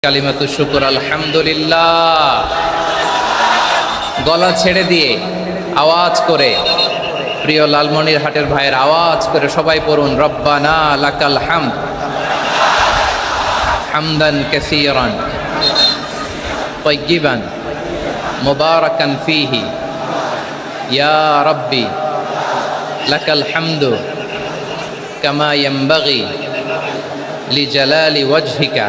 কালিমাতু শুকর আলহামদুলিল্লাহ। গলা ছেড়ে দিয়ে আওয়াজ করে প্রিয় লালমনিরহাটের ভাইয়ের আওয়াজ করে সবাই পড়ুন, রব্বানা লাকাল হামদ হামদান কাসীরান তাইয়্যিবান মুবারাকান ফীহি ইয়া রাব্বি লাকাল হামদু কামা ইয়ানবাগি লিজালালি ওয়াজহিকা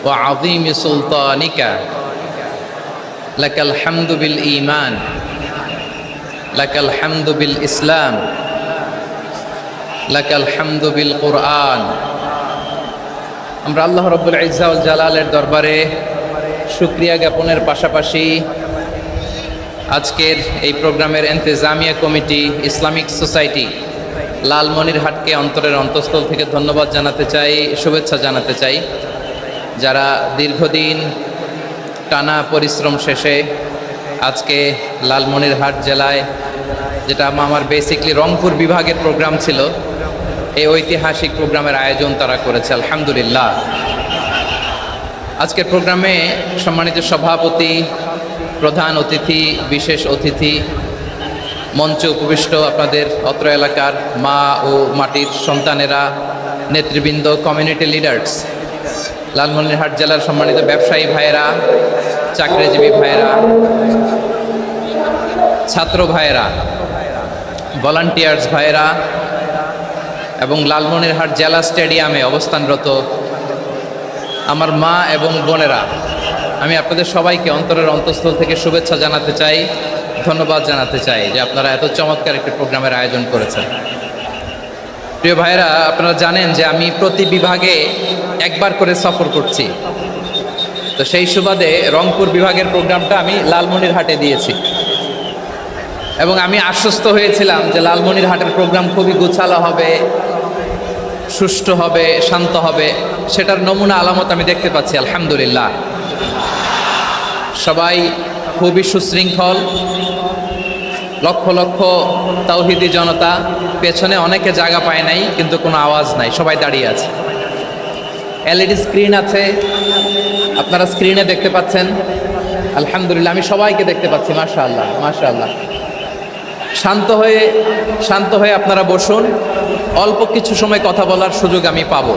ওয়া আযীমি সুলতানিকা লাকাল হামদু বিল ঈমান লাকাল হামদু বিল ইসলাম লাকাল হামদু বিল কুরআন। আমরা আল্লাহ রাব্বুল ইজ্জা ওয়াল জালালের দরবারে শুকরিয়া জ্ঞাপনের পাশাপাশি আজকের এই প্রোগ্রামের ইন্তেজামিয়া কমিটি, ইসলামিক সোসাইটি লালমনিরহাটকে অন্তরের অন্তঃস্থল থেকে ধন্যবাদ জানাতে চাই, শুভেচ্ছা জানাতে চাই। যারা দীর্ঘদিন টানা পরিশ্রম শেষে আজকে লালমনিরহাট জেলায়, যেটা আমার বেসিকলি রংপুর বিভাগের প্রোগ্রাম ছিল, এই ঐতিহাসিক প্রোগ্রামের আয়োজন তারা করেছে, আলহামদুলিল্লাহ। আজকের প্রোগ্রামে সম্মানিত সভাপতি, প্রধান অতিথি, বিশেষ অতিথি, মঞ্চে উপবিষ্ট আপনাদের অত্র এলাকার মা ও মাটির সন্তানেরা, নেতৃবৃন্দ, কমিউনিটি লিডার্স, লালমনিরহাট জেলার সম্মানিত ব্যবসায়ী ভাইয়েরা, চাকরিজীবী ভাইয়েরা, ছাত্র ভাইয়েরা, ভলান্টিয়ার্স ভাইয়েরা এবং লালমনিরহাট জেলা স্টেডিয়ামে অবস্থানরত আমার মা এবং বোনেরা, আমি আপনাদের সবাইকে অন্তরের অন্তঃস্থল থেকে শুভেচ্ছা জানাতে চাই, ধন্যবাদ জানাতে চাই যে আপনারা এত চমৎকার একটি প্রোগ্রামের আয়োজন করেছেন। প্রিয় ভাইয়েরা, আপনারা জানেন যে আমি প্রতি বিভাগে একবার করে সফর করছি, তো সেই সুবাদে রংপুর বিভাগের প্রোগ্রামটা আমি লালমনিরহাটে দিয়েছি এবং আমি আশ্বস্ত হয়েছিলাম যে লালমনিরহাটের প্রোগ্রাম খুবই গুছালো হবে, সুষ্ঠু হবে, শান্ত হবে। সেটার নমুনা আলামত আমি দেখতে পাচ্ছি, আলহামদুলিল্লাহ। সবাই খুবই সুশৃঙ্খল, লক্ষ লক্ষ তাওহীদি জনতা, পেছনে অনেকে জায়গা পায় নাই কিন্তু কোনো আওয়াজ নাই, সবাই দাঁড়িয়ে আছে। এলইডি স্ক্রিন আছে, আপনারা স্ক্রিনে দেখতে পাচ্ছেন, আলহামদুলিল্লাহ। আমি সবাইকে দেখতে পাচ্ছি, মাশাআল্লাহ মাশাআল্লাহ। শান্ত হয়ে আপনারা বসুন, অল্প কিছু সময় কথা বলার সুযোগ আমি পাবো।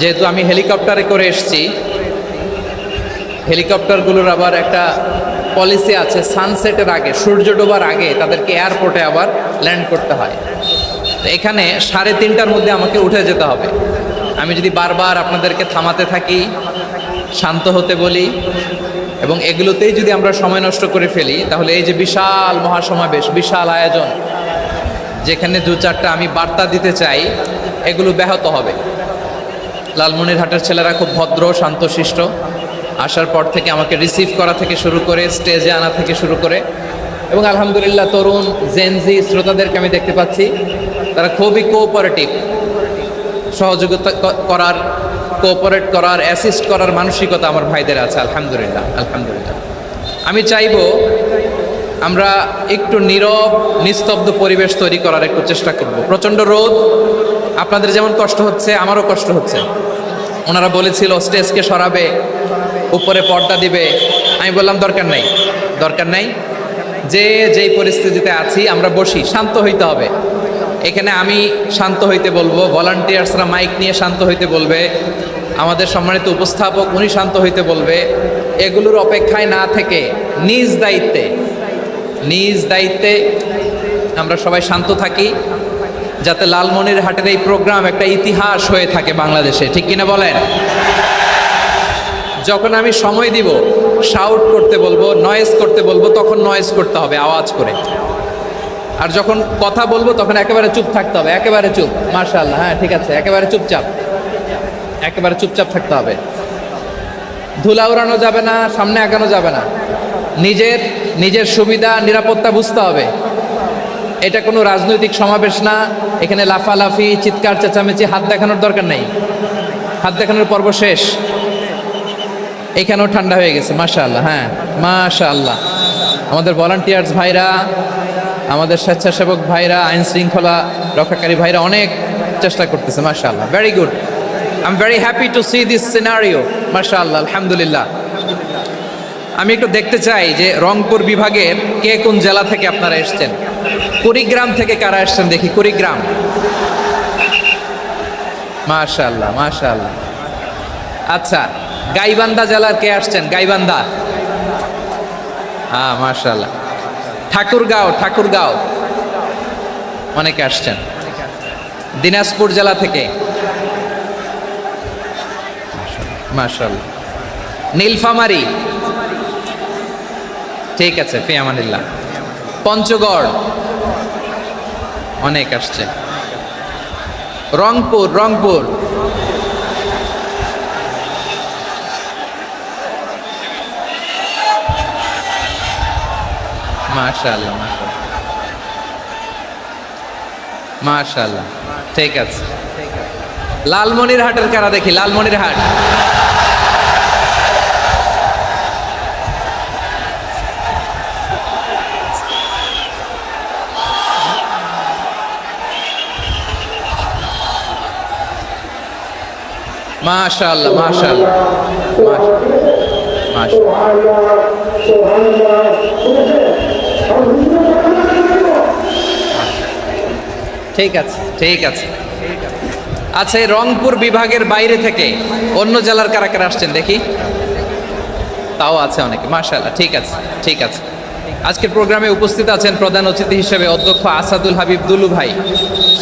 যেহেতু আমি হেলিকপ্টারে করে এসেছি, হেলিকপ্টারগুলোর আবার একটা পলিসি আছে, সানসেটের আগে, সূর্য ডোবার আগে তাদেরকে এয়ারপোর্টে আবার ল্যান্ড করতে হয়। তো এখানে 3:30টার মধ্যে আমাকে উঠে যেতে হবে। আমি যদি বারবার আপনাদেরকে থামাতে থাকি, শান্ত হতে বলি এবং এগুলোতেই যদি আমরা সময় নষ্ট করে ফেলি, তাহলে এই যে বিশাল মহাসমাবেশ, বিশাল আয়োজন, যেখানে 2-4টা আমি বার্তা দিতে চাই, এগুলো ব্যাহত হবে। লালমনিরহাটের ছেলেরা খুব ভদ্র, শান্তশিষ্ট। আসার পর থেকে আমাকে রিসিভ করা থেকে শুরু করে স্টেজে আনা থেকে শুরু করে, এবং আলহামদুলিল্লাহ তরুণ জেনজি শ্রোতাদেরকে আমি দেখতে পাচ্ছি, তারা খুবই কোঅপারেটিভ, সহযোগিতা করার, কোঅপারেট করার, অ্যাসিস্ট করার মানসিকতা আমার ভাইদের আছে, আলহামদুলিল্লাহ আলহামদুলিল্লাহ। আমি চাইবো আমরা একটু নীরব, নিস্তব্ধ পরিবেশ তৈরি করার একটু চেষ্টা করব। প্রচণ্ড রোদ, আপনাদের যেমন কষ্ট হচ্ছে আমারও কষ্ট হচ্ছে। ওনারা বলেছিল স্টেজকে সরাবে, উপরে পর্দা দিবে, আমি বললাম দরকার নাই, যেই পরিস্থিতিতে আছি আমরা বসি, শান্ত হইতে হবে। এখানে আমি শান্ত হইতে বলবো, ভলান্টিয়ার্সরা মাইক নিয়ে শান্ত হইতে বলবে, আমাদের সম্মানিত উপস্থাপক উনি শান্ত হইতে বলবে। এগুলোর অপেক্ষায় না থেকে নিজ দায়িত্বে আমরা সবাই শান্ত থাকি, যাতে লালমনিরহাটের এই প্রোগ্রাম একটা ইতিহাস হয়ে থাকে বাংলাদেশে, ঠিক কিনা বলেন? যখন আমি সময় দিব, শাউট করতে বলবো, নয়েজ করতে বলবো, তখন নয়েজ করতে হবে আওয়াজ করে। আর যখন কথা বলবো তখন একেবারে চুপ থাকতে হবে, একেবারে চুপ। মাশাআল্লাহ, হ্যাঁ ঠিক আছে, একেবারে চুপচাপ থাকতে হবে। ধুলা উড়ানো যাবে না, সামনে আগানো যাবে না। নিজের সুবিধা, নিরাপত্তা বুঝতে হবে। এটা কোনো রাজনৈতিক সমাবেশ না, এখানে লাফালাফি, চিৎকার চেঁচামেচি, হাত দেখানোর দরকার নেই। হাত দেখানোর পর্ব শেষ। এখানেও ঠান্ডা হয়ে গেছে, মাশাআল্লাহ, হ্যাঁ মাশাআল্লাহ। আমাদের ভলান্টিয়ার্স ভাইরা, আমাদের স্বেচ্ছাসেবক ভাইরা, আইন শৃঙ্খলা রক্ষাকারী ভাইরা অনেক চেষ্টা করতেছে, মাশাআল্লাহ, very good. I am very happy to C this scenario, মাশাআল্লাহ, আলহামদুলিল্লাহ। আমি একটু দেখতে চাই যে রংপুর বিভাগের কে কোন জেলা থেকে আপনারা এসেছেন। কুড়িগ্রাম থেকে কারা এসেছেন দেখি, কুড়িগ্রাম। মাশাআল্লাহ, মাশাআল্লাহ। আচ্ছা, গাইবান্ধা জেলার কে আসছেন? গাইবান্ধা, হ্যাঁ, মাশাআল্লাহ। ঠাকুরগাঁও, ঠাকুরগাঁও অনেকে আসছেন। দিনাজপুর জেলা থেকে, মাশাআল্লাহ। নীলফামারী, ঠিক আছে, ফি আমানিল্লাহ। পঞ্চগড় অনেক আসছে। রংপুর, রংপুর, মাশাআল্লাহ, মাশাআল্লাহ, মাশাআল্লাহ, ঠিক আছে। লালমনিরহাটের কারা দেখি, লালমনিরহাট, মাশাআল্লাহ, মাশাআল্লাহ, ঠিক আছে, ঠিক আছে। আচ্ছা, এই রংপুর বিভাগের বাইরে থেকে অন্য জেলার কারা কারা আসছেন দেখি, তাও আছে অনেকে, মাশাআল্লাহ, ঠিক আছে, ঠিক আছে। আজকের প্রোগ্রামে উপস্থিত আছেন প্রধান অতিথি হিসেবে অধ্যক্ষ আসাদুল হাবিব দুলু ভাই,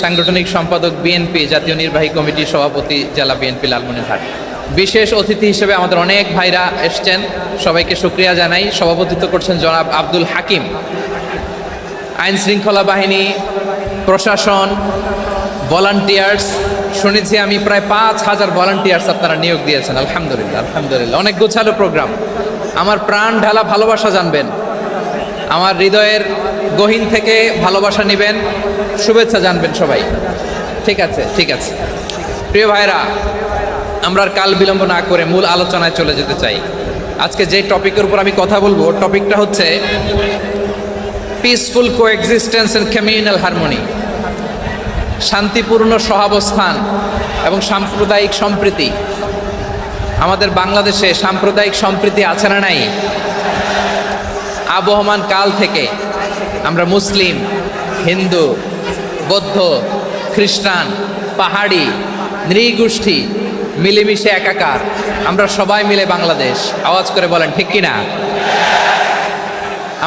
সাংগঠনিক সম্পাদক বিএনপি, জাতীয় নির্বাহী কমিটির সভাপতি, জেলা বিএনপি লালমনিরহাট। বিশেষ অতিথি হিসেবে আমাদের অনেক ভাইরা এসছেন, সবাইকে শুকরিয়া জানাই। সভাপতিত্ব করছেন জনাব আব্দুল হাকিম। আইন শৃঙ্খলা বাহিনী, প্রশাসন, ভলান্টিয়ার্স, শুনেছি আমি প্রায় 5,000 ভলান্টিয়ার্স আপনারা নিয়োগ দিয়েছেন, আলহামদুলিল্লাহ, আলহামদুলিল্লাহ। অনেক গোছালো প্রোগ্রাম। আমার প্রাণ ঢালা ভালোবাসা জানবেন, আমার হৃদয়ের গহীন থেকে ভালোবাসা নেবেন, শুভেচ্ছা জানবেন সবাই, ঠিক আছে, ঠিক আছে। প্রিয় ভাইরা, আমরা আর কাল বিলম্ব না করে মূল আলোচনায় চলে যেতে চাই। আজকে যে টপিকের উপর আমি কথা বলবো, টপিকটা হচ্ছে peaceful coexistence and communal harmony, শান্তিপূর্ণ সহাবস্থান এবং সাম্প্রদায়িক সম্প্রীতি। আমাদের বাংলাদেশে সাম্প্রদায়িক সম্প্রীতি আছে না নাই? আবহমান কাল থেকে আমরা মুসলিম, হিন্দু, বৌদ্ধ, খ্রিস্টান, পাহাড়ি, নৃগোষ্ঠী মিলেমিশে একাকার, আমরা সবাই মিলে বাংলাদেশ। আওয়াজ করে বলেন ঠিক কিনা?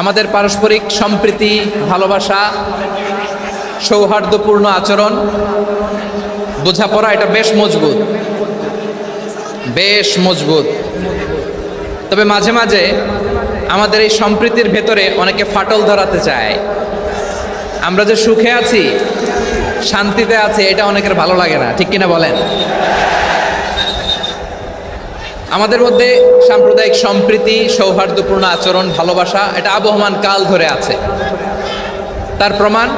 আমাদের পারস্পরিক সম্প্রীতি, ভালোবাসা, সৌহার্দ্যপূর্ণ আচরণ, বোঝাপড়া, এটা বেশ মজবুত, বেশ মজবুত। তবে মাঝে মাঝে আমাদের এই সম্প্রীতির ভেতরে অনেকে ফাটল ধরাতে চায়। আমরা যে সুখে আছি, শান্তিতে আছি, এটা অনেকের ভালো লাগে না, ঠিক কিনা বলেন? আমাদের মধ্যে সাম্প্রদায়িক সম্প্রীতি, সৌহার্দ্যপূর্ণ আচরণ, ভালোবাসা, এটা আবহমান কাল ধরে আছে। তার প্রমাণ,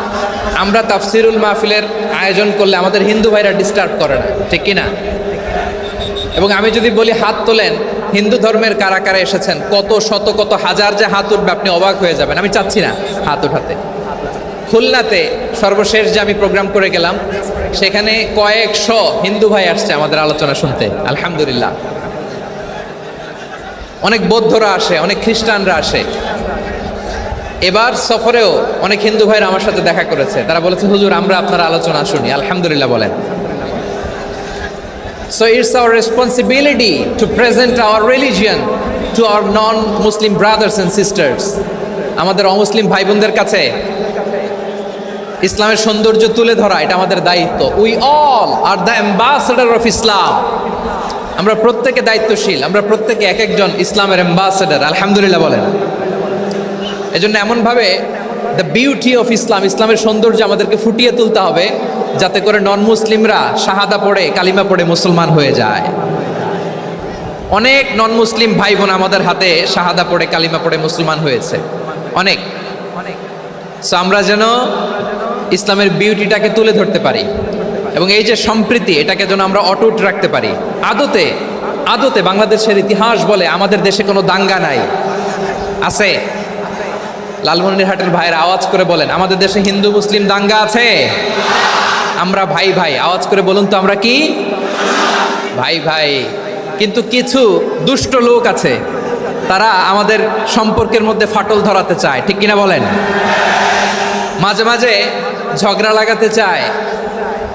আমরা তাফসিরুল মাহফিলের আয়োজন করলে আমাদের হিন্দু ভাইরা ডিস্টার্ব করে না, ঠিক কিনা? এবং আমি যদি বলি হাত তোলেন, হিন্দু ধর্মের কারা কারা এসেছেন, কত শত কত হাজার যে হাত উঠবে, আপনি অবাক হয়ে যাবেন। আমি চাচ্ছি না হাত উঠাতে। খুলনাতে সর্বশেষ যে আমি প্রোগ্রাম করে গেলাম, সেখানে কয়েকশো হিন্দু ভাই আসছে আমাদের আলোচনা শুনতে, আলহামদুলিল্লাহ। অনেক বৌদ্ধরা আসে, অনেক খ্রিস্টানরা আসে। এবার সফরেও অনেক হিন্দু ভাইরা আমার সাথে দেখা করেছে। তারা বলেছে, হুজুর, আমরা আপনার আলোচনা শুনি, আলহামদুলিল্লাহ বলেন। So it's our responsibility to present our religion to our non-Muslim brothers and sisters. আমাদের অমুসলিম ভাই বোনদের কাছে ইসলামের সৌন্দর্য তুলে ধরা, এটা আমাদের দায়িত্ব। We all are the ambassador of Islam. আমরা প্রত্যেকে দায়িত্বশীল, আমরা প্রত্যেকে এক একজন ইসলামের অ্যাম্বাসেডর, আলহামদুলিল্লাহ বলেন। এজন্য এমনভাবে দ্য বিউটি অফ ইসলাম, ইসলামের সৌন্দর্য আমাদেরকে ফুটিয়ে তুলতে হবে, যাতে করে নন মুসলিমরা শাহাদা পড়ে, কালিমা পড়ে মুসলমান হয়ে যায়। অনেক নন মুসলিম ভাই বোন আমাদের হাতে শাহাদা পড়ে, কালিমা পড়ে মুসলমান হয়েছে, অনেক। সো আমরা যেন ইসলামের বিউটিটাকে তুলে ধরতে পারি, এবং এই যে সম্প্রীতি, এটাকে যেন আমরা অটুট রাখতে পারি। আদতে আদতে বাংলাদেশের ইতিহাস বলে আমাদের দেশে কোনো দাঙ্গা নাই, আছে? লালমনিরহাটের ভাইয়ের আওয়াজ করে বলেন, আমাদের দেশে হিন্দু মুসলিম দাঙ্গা আছে? আমরা ভাই ভাই, আওয়াজ করে বলুন তো, আমরা কি? ভাই ভাই, কিন্তু কিছু দুষ্ট লোক আছে, তারা আমাদের সম্পর্কের মধ্যে ফাটল ধরাতে চায়, ঠিক কিনা বলেন? মাঝে মাঝে ঝগড়া লাগাতে চায়।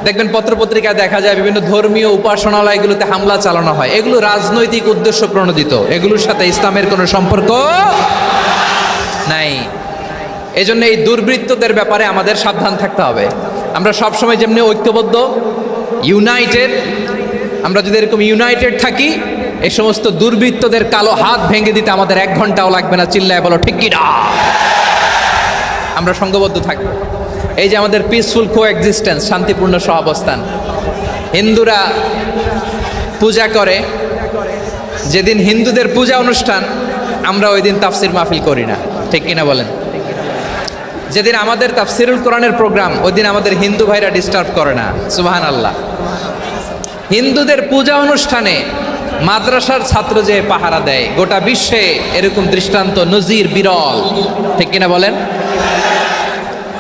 দেখবেন পত্রপত্রিকায় দেখা যায় বিভিন্ন ধর্মীয় উপাসনালয়গুলোতে হামলা চালানো হয়। এগুলো রাজনৈতিক উদ্দেশ্য প্রণোদিত, এগুলোর সাথে ইসলামের কোনো সম্পর্ক নাই। এই জন্য এই দুর্বৃত্তদের ব্যাপারে আমাদের সাবধান থাকতে হবে। আমরা সবসময় যেমনি ঐক্যবদ্ধ, ইউনাইটেড, আমরা যদি এরকম ইউনাইটেড থাকি, এই সমস্ত দুর্বৃত্তদের কালো হাত ভেঙে দিতে আমাদের 1 ঘন্টাও লাগবে না। চিল্লায় বলো ঠিক কি না? আমরা সংঘবদ্ধ থাকবো। এই যে আমাদের পিসফুল কোএক্সিস্টেন্স, শান্তিপূর্ণ সহাবস্থান। হিন্দুরা পূজা করে, যেদিন হিন্দুদের পূজা অনুষ্ঠান আমরা ওই দিন তাফসির মাহফিল করি না, ঠিক কিনা বলেন? যেদিন আমাদের তাফসিরুল কোরআনের প্রোগ্রাম, ওই দিন আমাদের হিন্দু ভাইরা ডিস্টার্ব করে না। সুবহানাল্লাহ। হিন্দুদের পূজা অনুষ্ঠানে মাদ্রাসার ছাত্র যে পাহারা দেয়, গোটা বিশ্বে এরকম দৃষ্টান্ত নজির বিরল, ঠিক কিনা বলেন?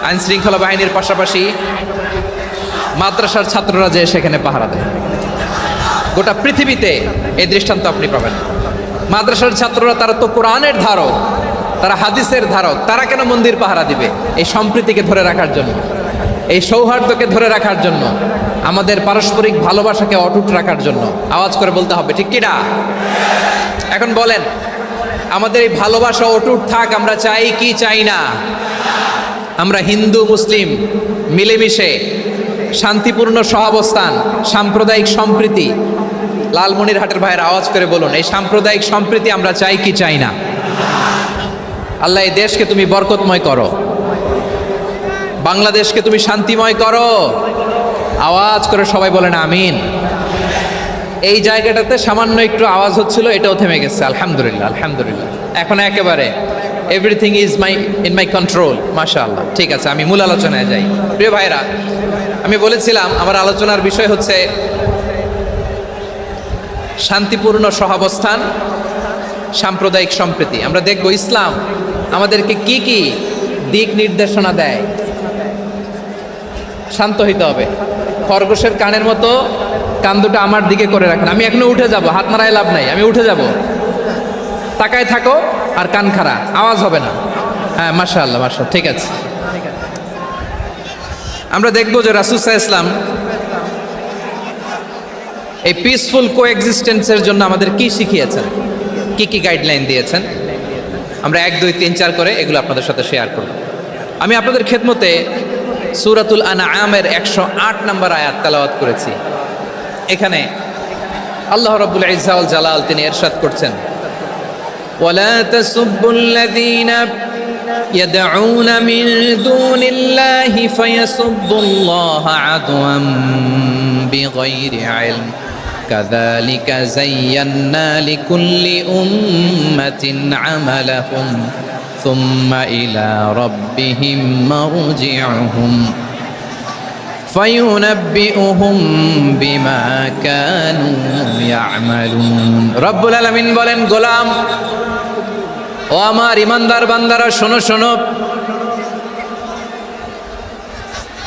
আইন শৃঙ্খলা বাহিনীর পাশাপাশি মাদ্রাসার ছাত্ররা যে সেখানে পাহারা দেয়, গোটা পৃথিবীতে এই দৃষ্টান্ত আপনি পাবেন। মাদ্রাসার ছাত্ররা, তারা তো কোরআনের ধারক, তারা হাদিসের ধারক, তারা কেন মন্দির পাহারা দিবে? এই সম্প্রীতিকে ধরে রাখার জন্য, এই সৌহার্দ্যকে ধরে রাখার জন্য, আমাদের পারস্পরিক ভালোবাসাকে অটুট রাখার জন্য। আওয়াজ করে বলতে হবে, ঠিক কিনা? এখন বলেন, আমাদের এই ভালোবাসা অটুট থাক, আমরা চাই কি চাই না? আমরা হিন্দু মুসলিম মিলেমিশে শান্তিপূর্ণ সহাবস্থান, সাম্প্রদায়িক সম্প্রীতি, লালমনিরহাটের ভাইয়ের আওয়াজ করে বলুন, এই সাম্প্রদায়িক সম্প্রীতি আমরা চাই কি চাই না? আল্লাহ এই দেশকে তুমি বরকতময় করো, বাংলাদেশকে তুমি শান্তিময় করো। আওয়াজ করে সবাই বলেন আমিন। এই জায়গাটাতে সামান্য একটু আওয়াজ হচ্ছিল, এটাও থেমে গেছে। আলহামদুলিল্লাহ, আলহামদুলিল্লাহ। এখন একেবারে everything is in my control. মাশাআল্লাহ। ঠিক আছে, আমি মূল আলোচনায় যাই। প্রিয় ভাইরা, আমি বলেছিলাম আমার আলোচনার বিষয় হচ্ছে শান্তিপূর্ণ সহাবস্থান, সাম্প্রদায়িক সম্প্রীতি। আমরা দেখব ইসলাম আমাদেরকে কি কি দিক নির্দেশনা দেয়। শান্ত হইতে হবে। খরগোশের কানের মতো কান দুটো আমার দিকে করে রাখেন। আমি এখনো উঠে যাব, হাত নাড়ায় লাভ নাই, আমি উঠে যাব। তাকায় থাকো আর কান খাড়া, আওয়াজ হবে না। হ্যাঁ, মাশাআল্লাহ, মাশাআল্লাহ, ঠিক আছে। আমরা দেখব যে রাসূল সাল্লাল্লাহু আলাইহি ওয়াসাল্লাম এই পিসফুল কোএক্সিস্টেন্সের জন্য আমাদের কি শিখিয়েছেন, কি কি গাইডলাইন দিয়েছেন। আমরা 1, 2, 3, 4 করে এগুলো আপনাদের সাথে শেয়ার করব। আমি আপনাদের খেদমতে সূরাতুল আনআমের 108 নম্বর আয়াত তেলাওয়াত করেছি। এখানে আল্লাহ রাব্বুল ইজ্জা ওয়াল জালাল তিনি ইরশাদ করছেন, ওয়ালা তাসুব্বুল্লাযীনা ইয়াদউনা মিন দুনিল্লাহি ফায়াসুব্বুল্লাহা আদওয়াম বিগাইরি ইলম কাযালিকা যায়্যান্না লিকুল্লি উম্মাতিন আমালাহুম সুম্মা ইলা রাব্বিহিম মারজিউহুম ফায়ুনাব্বিউহুম বিমা কানু ইয়ামালুন। রব্বুল আলামিন বলেন, গোলাম ও আমার ইমানদার বান্দারা, শোনো শোনো।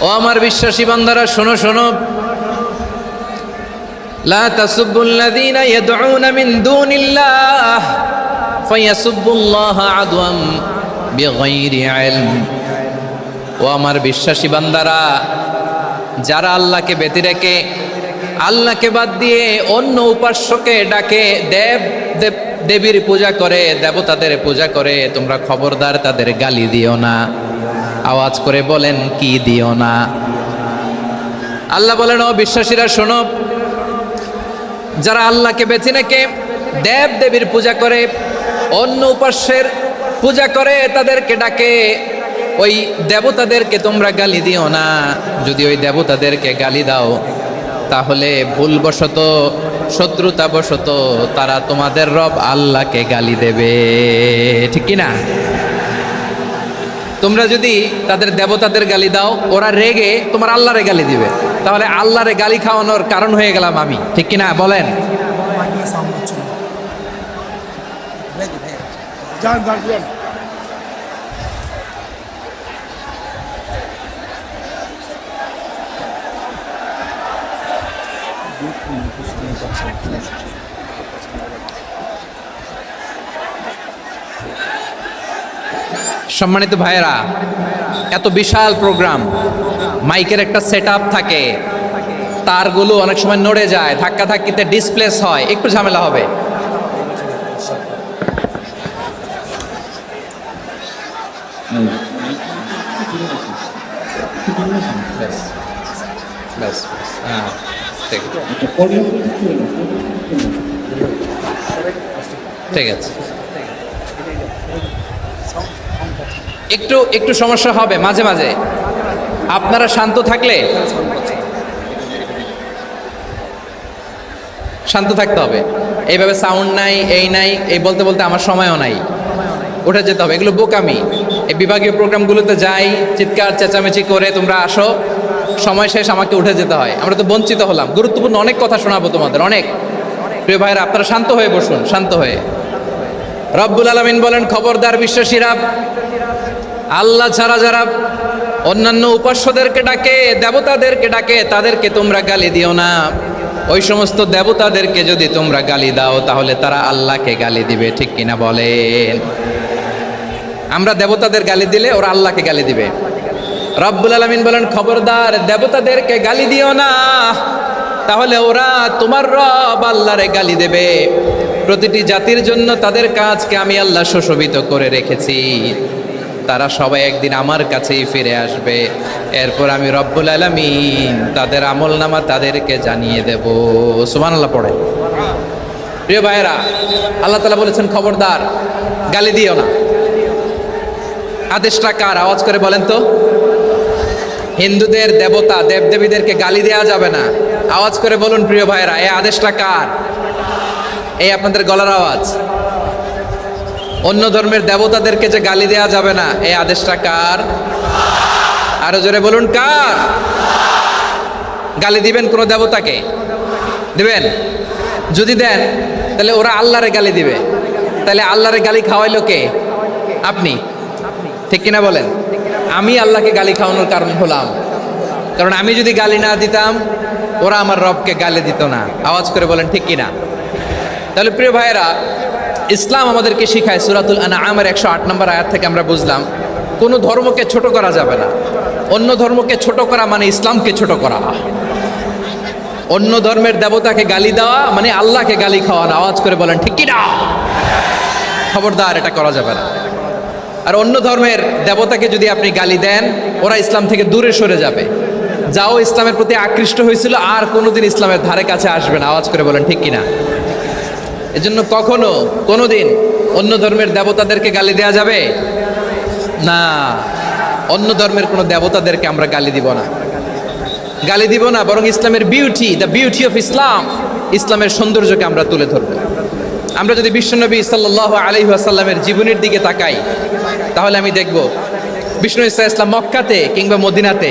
ও আমার বিশ্বাসী বান্দারা, শোনো শোনো। লা তাসুব্বুল্লাযীনা ইয়াদউনা মিন দুনিল্লাহ ফায়াসুব্বুল্লাহা আদওয়াম বিগাইরি ইলম। ও আমার বিশ্বাসী বান্দারা, যারা আল্লাহকে ব্যতি রেখে, আল্লাহকে বাদ দিয়ে অন্য উপাস্যকে ডাকে, দেবীর পূজা করে, দেবতাদের পূজা করে, তোমরা খবরদার তাদের গালি দিও না। আওয়াজ করে বলেন, কি দিও না? আল্লাহ বলেন, ও বিশ্বাসীরা শোনো, যারা আল্লাহকে বেছে রেখে দেবীর পূজা করে, অন্য উপাস্যের পূজা করে, তাদেরকে ডাকে, ওই দেবতাদেরকে তোমরা গালি দিও না। যদি ওই দেবতাদেরকে গালি দাও, তাহলে ভুলবশত, শত্রুতাবশত তারা তোমাদের রব আল্লাহকে গালি দেবে, ঠিক কি না? তোমরা যদি তাদের দেবতাদের গালি দাও, ওরা রেগে তোমার আল্লাহরে গালি দিবে, তাহলে আল্লাহরে গালি খাওয়ানোর কারণ হয়ে গেলাম আমি, ঠিক কি না? বলেন। সম্মানিত ভাইয়েরা, এত বিশাল প্রোগ্রাম, মাইকের একটা সেট আপ থাকে, তারগুলো অনেক সময় নড়ে যায়, ধাক্কা ধাক্কিতে ডিসপ্লেস হয়, একটু ঝামেলা হবে। ঠিক আছে, একটু একটু সমস্যা হবে মাঝে মাঝে। আপনারা শান্ত থাকলে, শান্ত থাকতে হবে। এইভাবে সাউন্ড নাই, এই নাই, এই বলতে বলতে আমার সময়ও নাই, উঠে যেতে হবে, এগুলো বোকামি। এই বিভাগীয় প্রোগ্রামগুলোতে যাই, চিৎকার চেঁচামেচি করে তোমরা আসো, সময় শেষ, আমাকে উঠে যেতে হয়। আমরা তো বঞ্চিত হলাম, গুরুত্বপূর্ণ অনেক কথা শোনাবো তোমাদের, অনেক। প্রিয় ভাইরা, আপনারা শান্ত হয়ে বসুন, শান্ত হয়ে। রব্বুল আলামিন বলেন, খবরদার বিশ্বাসীরা, আল্লাহ ছাড়া যারা অন্যান্য উপাস্যদেরকে ডাকে, দেবতাদেরকে ডাকে, তাদেরকে তোমরা গালি দিও না। ওই সমস্ত দেবতাদেরকে যদি তোমরা গালি দাও, তাহলে তারা আল্লাহকে গালি দিবে, ঠিক কিনা বলেন? আমরা দেবতাদের গালি দিলে ওরা আল্লাহকে গালি দিবে। রব্বুল আলামিন বলেন, খবরদার দেবতাদেরকে গালি দিও না, তাহলে ওরা তোমার রব আল্লাহরে গালি দেবে। প্রতিটি জাতির জন্য তাদের কাজকে আমি আল্লাহ সুশোভিত করে রেখেছি, তারা সবাই একদিন আমার কাছেই ফিরে আসবে। এরপর আমি রব্বুল আলামিন তাদের আমলনামা তাদেরকে জানিয়ে দেব। সুবহানাল্লাহ পড়ে। প্রিয় ভাইয়েরা, আল্লাহ তাআলা বলেছেন, খবরদার গালি দিও না। আদেশটা কার? আওয়াজ করে বলেন তো। হিন্দুদের দেবতা দেবদেবীদেরকে গালি দেওয়া যাবে না। আওয়াজ করে বলুন প্রিয় ভাইয়েরা, এই আদেশটা কার? এই আপনাদের গলার আওয়াজ। অন্য ধর্মের দেবতাদেরকে যে গালি দেওয়া যাবে না, এই আদেশটা কার? আরো জোরে বলুন, কার? গালি দিবেন কোন দেবতাকে? দিবেন? যদি দেন তাহলে ওরা আল্লাহরে গালি দিবে। তাহলে আল্লাহরে গালি খাওয়াইলো কে? আপনি, ঠিক কিনা বলেন? আমি আল্লাহকে গালি খাওয়ানোর কারণ হলাম, কারণ আমি যদি গালি না দিতাম, ওরা আমার রবকে গালি দিত না। আওয়াজ করে বলেন ঠিক কিনা? তাহলে প্রিয় ভাইয়েরা, ইসলাম আমাদেরকে শিখায়, সূরাতুল আনআমের 108 নম্বর আয়াত থেকে আমরা বুঝলাম, কোনো ধর্মকে ছোট করা যাবে না। অন্য ধর্মকে ছোট করা মানে ইসলামকে ছোট করা। অন্য ধর্মের দেবতাকে গালি দেওয়া মানে আল্লাহকে গালি খাওয়ানো। আওয়াজ করে বলেন ঠিক কিনা? খবরদার, এটা করা যাবে না। আর অন্য ধর্মের দেবতাকে যদি আপনি গালি দেন, ওরা ইসলাম থেকে দূরে সরে যাবে। যাও ইসলামের প্রতি আকৃষ্ট হয়েছিল, আর কোনোদিন ইসলামের ধারে কাছে আসবে না। আওয়াজ করে বলেন ঠিক কিনা? এজন্য কখনো কোনোদিন অন্য ধর্মের দেবতাদেরকে গালি দেওয়া যাবে না। অন্য ধর্মের কোনো দেবতাদেরকে আমরা গালি দিব না, গালি দিব না, বরং ইসলামের beauty, the beauty of Islam, ইসলামের সৌন্দর্যকে আমরা তুলে ধরব। আমরা যদি বিশ্বনবী সাল্লাল্লাহু আলাইহি ওয়াসাল্লামের জীবনের দিকে তাকাই, তাহলে আমি দেখব বিষ্ণু ইসলাম মক্কাতে কিংবা মদিনাতে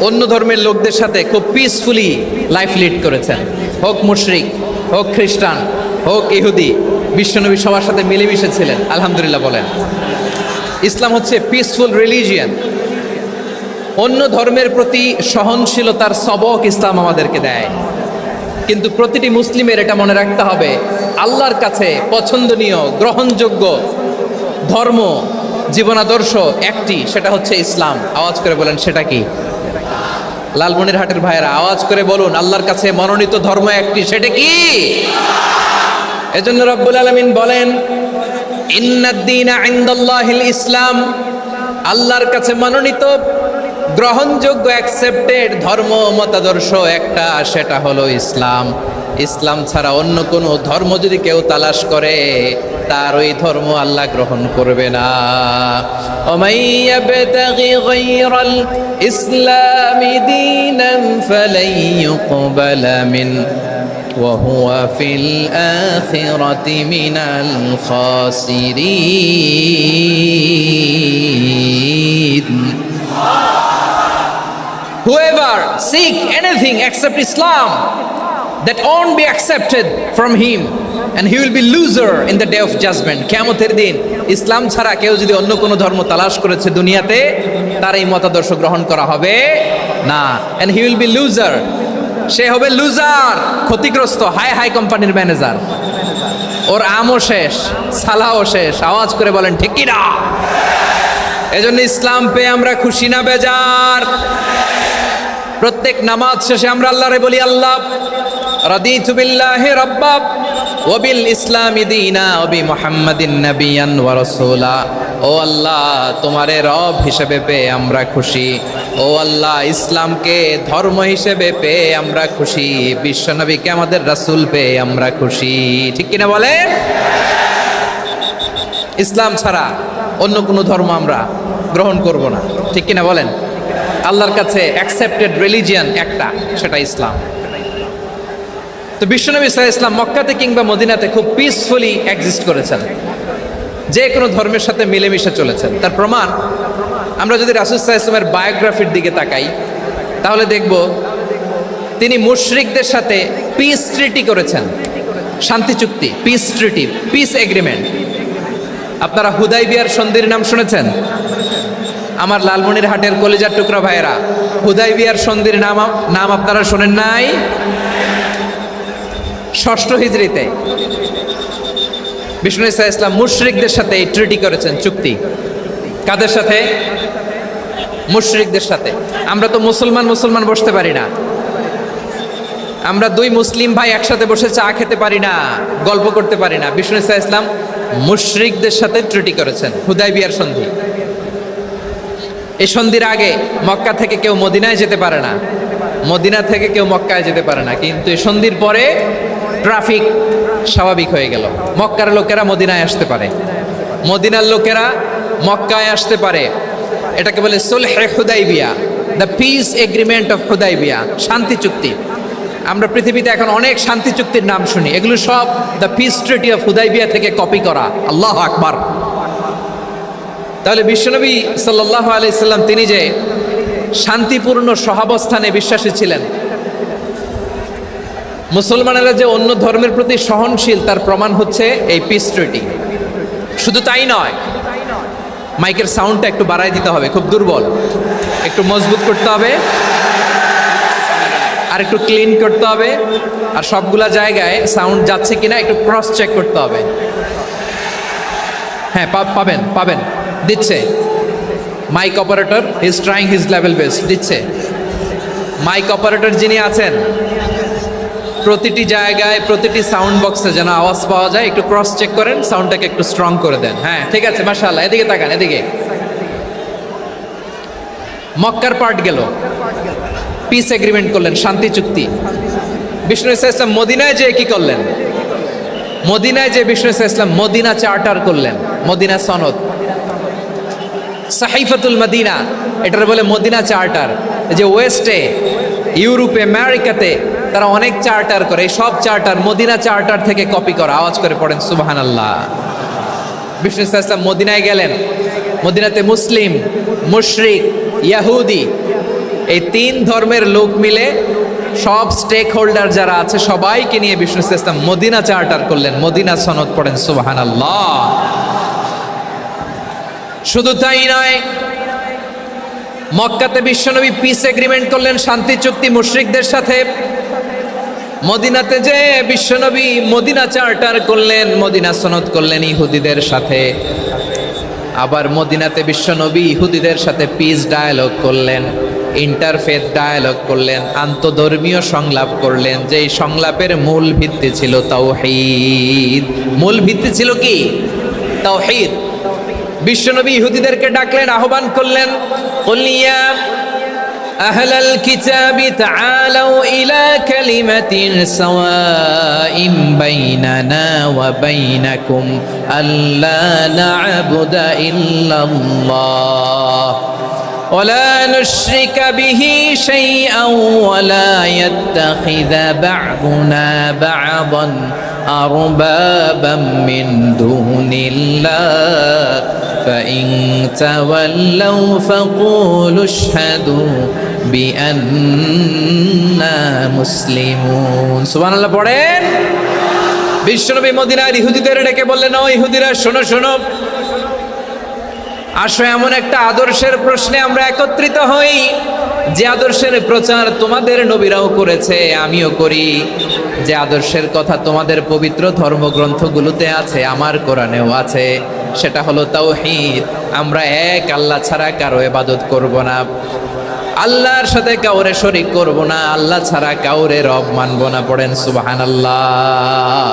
অন্য ধর্মের লোকদের সাথে খুব পিসফুলি লাইফ লিড করেছেন। হোক মুশরিক, হোক খ্রিস্টান, হোক ইহুদি, বিশ্বনবী সবার সাথে মিলেমিশে ছিলেন। আলহামদুলিল্লাহ বলেন। ইসলাম হচ্ছে পিসফুল রিলিজিয়ান। অন্য ধর্মের প্রতি সহনশীলতার সবক ইসলাম আমাদেরকে দেয়। কিন্তু প্রতিটি মুসলিমের এটা মনে রাখতে হবে, আল্লাহর কাছে পছন্দনীয় গ্রহণযোগ্য ধর্ম, জীবনাদর্শ একটি, সেটা হচ্ছে ইসলাম। আওয়াজ করে বলেন সেটা কি? লালমনিরহাটের ভাইয়েরা আওয়াজ করে বলুন, আল্লাহর কাছে মনোনীত ধর্ম একটি, সেটা কি? এজন্য রব্বুল আলামিন বলেন, ইন্নাদ-দীনা ইনদাল্লাহিল ইসলাম, আল্লাহর কাছে মনোনীত গ্রহণযোগ্য অ্যাকসেপ্টেড ধর্ম মতাদর্শ একটা, সেটা হলো ইসলাম। ইসলাম ছাড়া অন্য কোনো ধর্ম যদি কেউ তালাশ করে, তার ওই ধর্ম আল্লাহ গ্রহণ করবে না। ওমাইয়াবতাগি গায়রাল ইসলামি দীনান ফালাই ইউকবালা মিন ওয়া হুয়া ফিল আখিরাতি মিনাল খাসিরিন। Whoever seek anything except Islam, that won't be accepted from him, and he will be loser in the day of judgment. কিয়ামতের দিন ইসলাম ছাড়া কেউ যদি অন্য কোনো ধর্ম তালাশ করেছে দুনিয়াতে, তার এই মতাদর্শ গ্রহণ করা হবে না। and he will be loser, সে হবে লুজার, ক্ষতিগ্রস্ত। হাই হাই কোম্পানির ম্যানেজার, ওর আমও শেষ, সালাও শেষ। আওয়াজ করে বলেন ঠিক কি না? এজন্য ইসলাম পেয়ে আমরা খুশি না বেজার? প্রত্যেক নামাজ শেষে আমরা আল্লাহরে বলি, আল্লাহ রাদিতু বিল্লাহি রাব্বা ওয়া বিল ইসলামি দীনা ওয়া বি মুহাম্মাদিন নাবিয়ান ওয়া রাসূলা। ও আল্লাহ, তোমারে রব হিসেবে পেয়ে আমরা খুশি। ও আল্লাহ, ইসলামকে ধর্ম হিসেবে পেয়ে আমরা খুশি। বিশ্বনবীকে আমাদের রাসূল পেয়ে আমরা খুশি। ঠিক কিনা বলেন? ইসলাম ছাড়া অন্য কোনো ধর্ম আমরা গ্রহণ করব না। ঠিক কিনা বলেন? আল্লাহর কাছে অ্যাকসেপ্টেড রিলিজিয়ান একটা, সেটা ইসলাম। তো বিশ্বনবী সাল্লাল্লাহু আলাইহি ওয়াসাল্লাম মক্কাতে কিংবা মদিনাতে খুব পিসফুলি এক্সিস্ট করেছেন, যে কোনো ধর্মের সাথে মিলেমিশে চলেছেন। তার প্রমাণ আমরা যদি রাসূল সাল্লাল্লাহু আলাইহি ওয়াসাল্লামের বায়োগ্রাফির দিকে তাকাই, তাহলে দেখব তিনি মুশরিকদের সাথে পিস ট্রিটি করেছেন, শান্তি চুক্তি, পিস ট্রিটি, পিস এগ্রিমেন্ট। আপনারা হুদাইবিয়ার সন্ধির নাম শুনেছেন? আমার লালমনিরহাটের কলিজার টুকরা ভাইয়েরা, হুদাইবিয়ার সন্ধির নাম আপনারা শোনেন নাই? 6ষ্ঠ হিজরিতে বিষ্ণু ঈসা ইসলাম মুশরিকদের সাথে এই ট্রিটি করেছেন, চুক্তি। কাদের সাথে? মুশরিকদের সাথে। আমরা তো মুসলমান বসতে পারি না। আমরা দুই মুসলিম ভাই একসাথে বসে চা খেতে পারি না, গল্প করতে পারি না। বিষ্ণু ঈসা ইসলাম মুশরিকদের সাথে ট্রিটি করেছেন, হুদাইবিয়ার সন্ধি। এই সন্ধির আগে মক্কা থেকে কেউ মদিনায় যেতে পারে না, মদিনা থেকে কেউ মক্কায় যেতে পারে না। কিন্তু এই সন্ধির পরে ট্রাফিক স্বাভাবিক হয়ে গেল। মক্কার লোকেরা মদিনায় আসতে পারে, মদিনার লোকেরা মক্কায় আসতে পারে। এটাকে বলে সুলহে Hudaibiya, the peace agreement of Hudaibiya, শান্তি চুক্তি। আমরা পৃথিবীতে এখন অনেক শান্তি চুক্তির নাম শুনি, এগুলো সব the piece treaty of Hudaibiya থেকে কপি করা। আল্লাহু আকবার। তাহলে বিশ্বনবী সাল্লাল্লাহু আলাইহি সাল্লাম তিনি যে শান্তিপূর্ণ সহাবস্থানে বিশ্বাসী ছিলেন, মুসলমানেরা যে অন্য ধর্মের প্রতি সহনশীল, তার প্রমাণ হচ্ছে এই পিস ট্রিটি। শুধু তাই নয়, মাইকের সাউন্ডটা একটু বাড়াই দিতে হবে, খুব দুর্বল, একটু মজবুত করতে হবে, আর একটু ক্লিন করতে হবে, আর সবগুলা জায়গায় সাউন্ড যাচ্ছে কিনা একটু ক্রস চেক করতে হবে। হ্যাঁ, পাবেন দিচ্ছে। Mic operator is trying his level best, দিচ্ছে। মাইক অপারেটর যিনি আছেন, প্রতিটি জায়গায় প্রতিটি সাউন্ড বক্সে যেন আওয়াজ পাওয়া যায়, একটু ক্রস চেক করেন, সাউন্ডটাকে একটু স্ট্রং করে দেন। হ্যাঁ, ঠিক আছে, মাশাআল্লাহ। এদিকে তাকান, এদিকে। মক্কার পার্ট গেল, পিস এগ্রিমেন্ট করলেন, শান্তি চুক্তি। বিষ্ণু ঈসা ইসলাম মদিনায় যে কি করলেন? মদিনায় যে বিষ্ণু ঈসা ইসলাম মদিনা চার্টার করলেন, মদিনা সনদ, সাহিফাতুল মদিনা, এটার বলে মদিনা চার্টার। যে ওয়েস্টে, ইউরোপে, আমেরিকাতে তারা অনেক চার্টার করে, এই সব চার্টার মদিনা চার্টার থেকে কপি করা। আওয়াজ করে পড়েন সুবহানাল্লাহ। বিষ্ণু ঈসা ইসলাম মদিনায় গেলেন, মদিনাতে মুসলিম, মুশরিক, ইয়াহুদি, এই 3 ধর্মের লোক মিলে সব স্টেক হোল্ডার যারা আছে সবাইকে নিয়ে বিষ্ণু ঈসা ইসলাম মদিনা চার্টার করলেন, মদিনা সনদ। পড়েন সুবহানাল্লাহ। শুধু তাই নয়, মক্কাতে বিশ্বনবী পিস এগ্রিমেন্ট করলেন, শান্তি চুক্তি মুশরিকদের সাথে। মদিনাতে যে বিশ্বনবী মদিনা চার্টার করলেন, মদিনা সনদ করলেন ইহুদিদের সাথে। আবার মদিনাতে বিশ্বনবী ইহুদিদের সাথে পিস ডায়ালগ করলেন, ইন্টারফেথ ডায়ালগ করলেন, আন্তধর্মীয় সংলাপ করলেন। যেই সংলাপের মূল ভিত্তি ছিল তাওহীদ। মূল ভিত্তি ছিল কি? তাওহীদ। বিশ্বনবী ইহুদিদেরকে ডাকলেন, আহ্বান করলেন, কুল ইয়া আহলাল কিতাবি তাআলাউ ইলা কালিমাতিন সাওয়াইন বাইনানা ওয়া বাইনাকুম আল্লা না'বুদা ইল্লাল্লাহ ওয়া লা নুশরিকা বিহি শাইআন ওয়া লা ইয়াত্তাখিযা বা'দুনা বা'দান আরবাবাম মিন দুনিল্লাহ فإن تولوا فقولوا اشهدوا بأننا مسلمون। সুবহানাল্লাহ পড়েন। বিশ্বনবী মদিনার ইহুদিদের ডেকে বললেন, ও ইহুদিরা, শোনো শোনো, আসো এমন একটা আদর্শের প্রশ্নে আমরা একত্রিত হই যে আদর্শের প্রচার তোমাদের নবীরাও করেছে, আমিও করি। যে আদর্শের কথা তোমাদের পবিত্র ধর্মগ্রন্থগুলোতে আছে, আমার কোরআনেও আছে, সেটা হলো তাওহীদ। আমরা এক আল্লাহ ছাড়া কারো ইবাদত করব না, আল্লাহর সাথে কাউরে শরীক করব না, আল্লাহ ছাড়া কাউরে রব মানব না। পড়েন সুবহানাল্লাহ।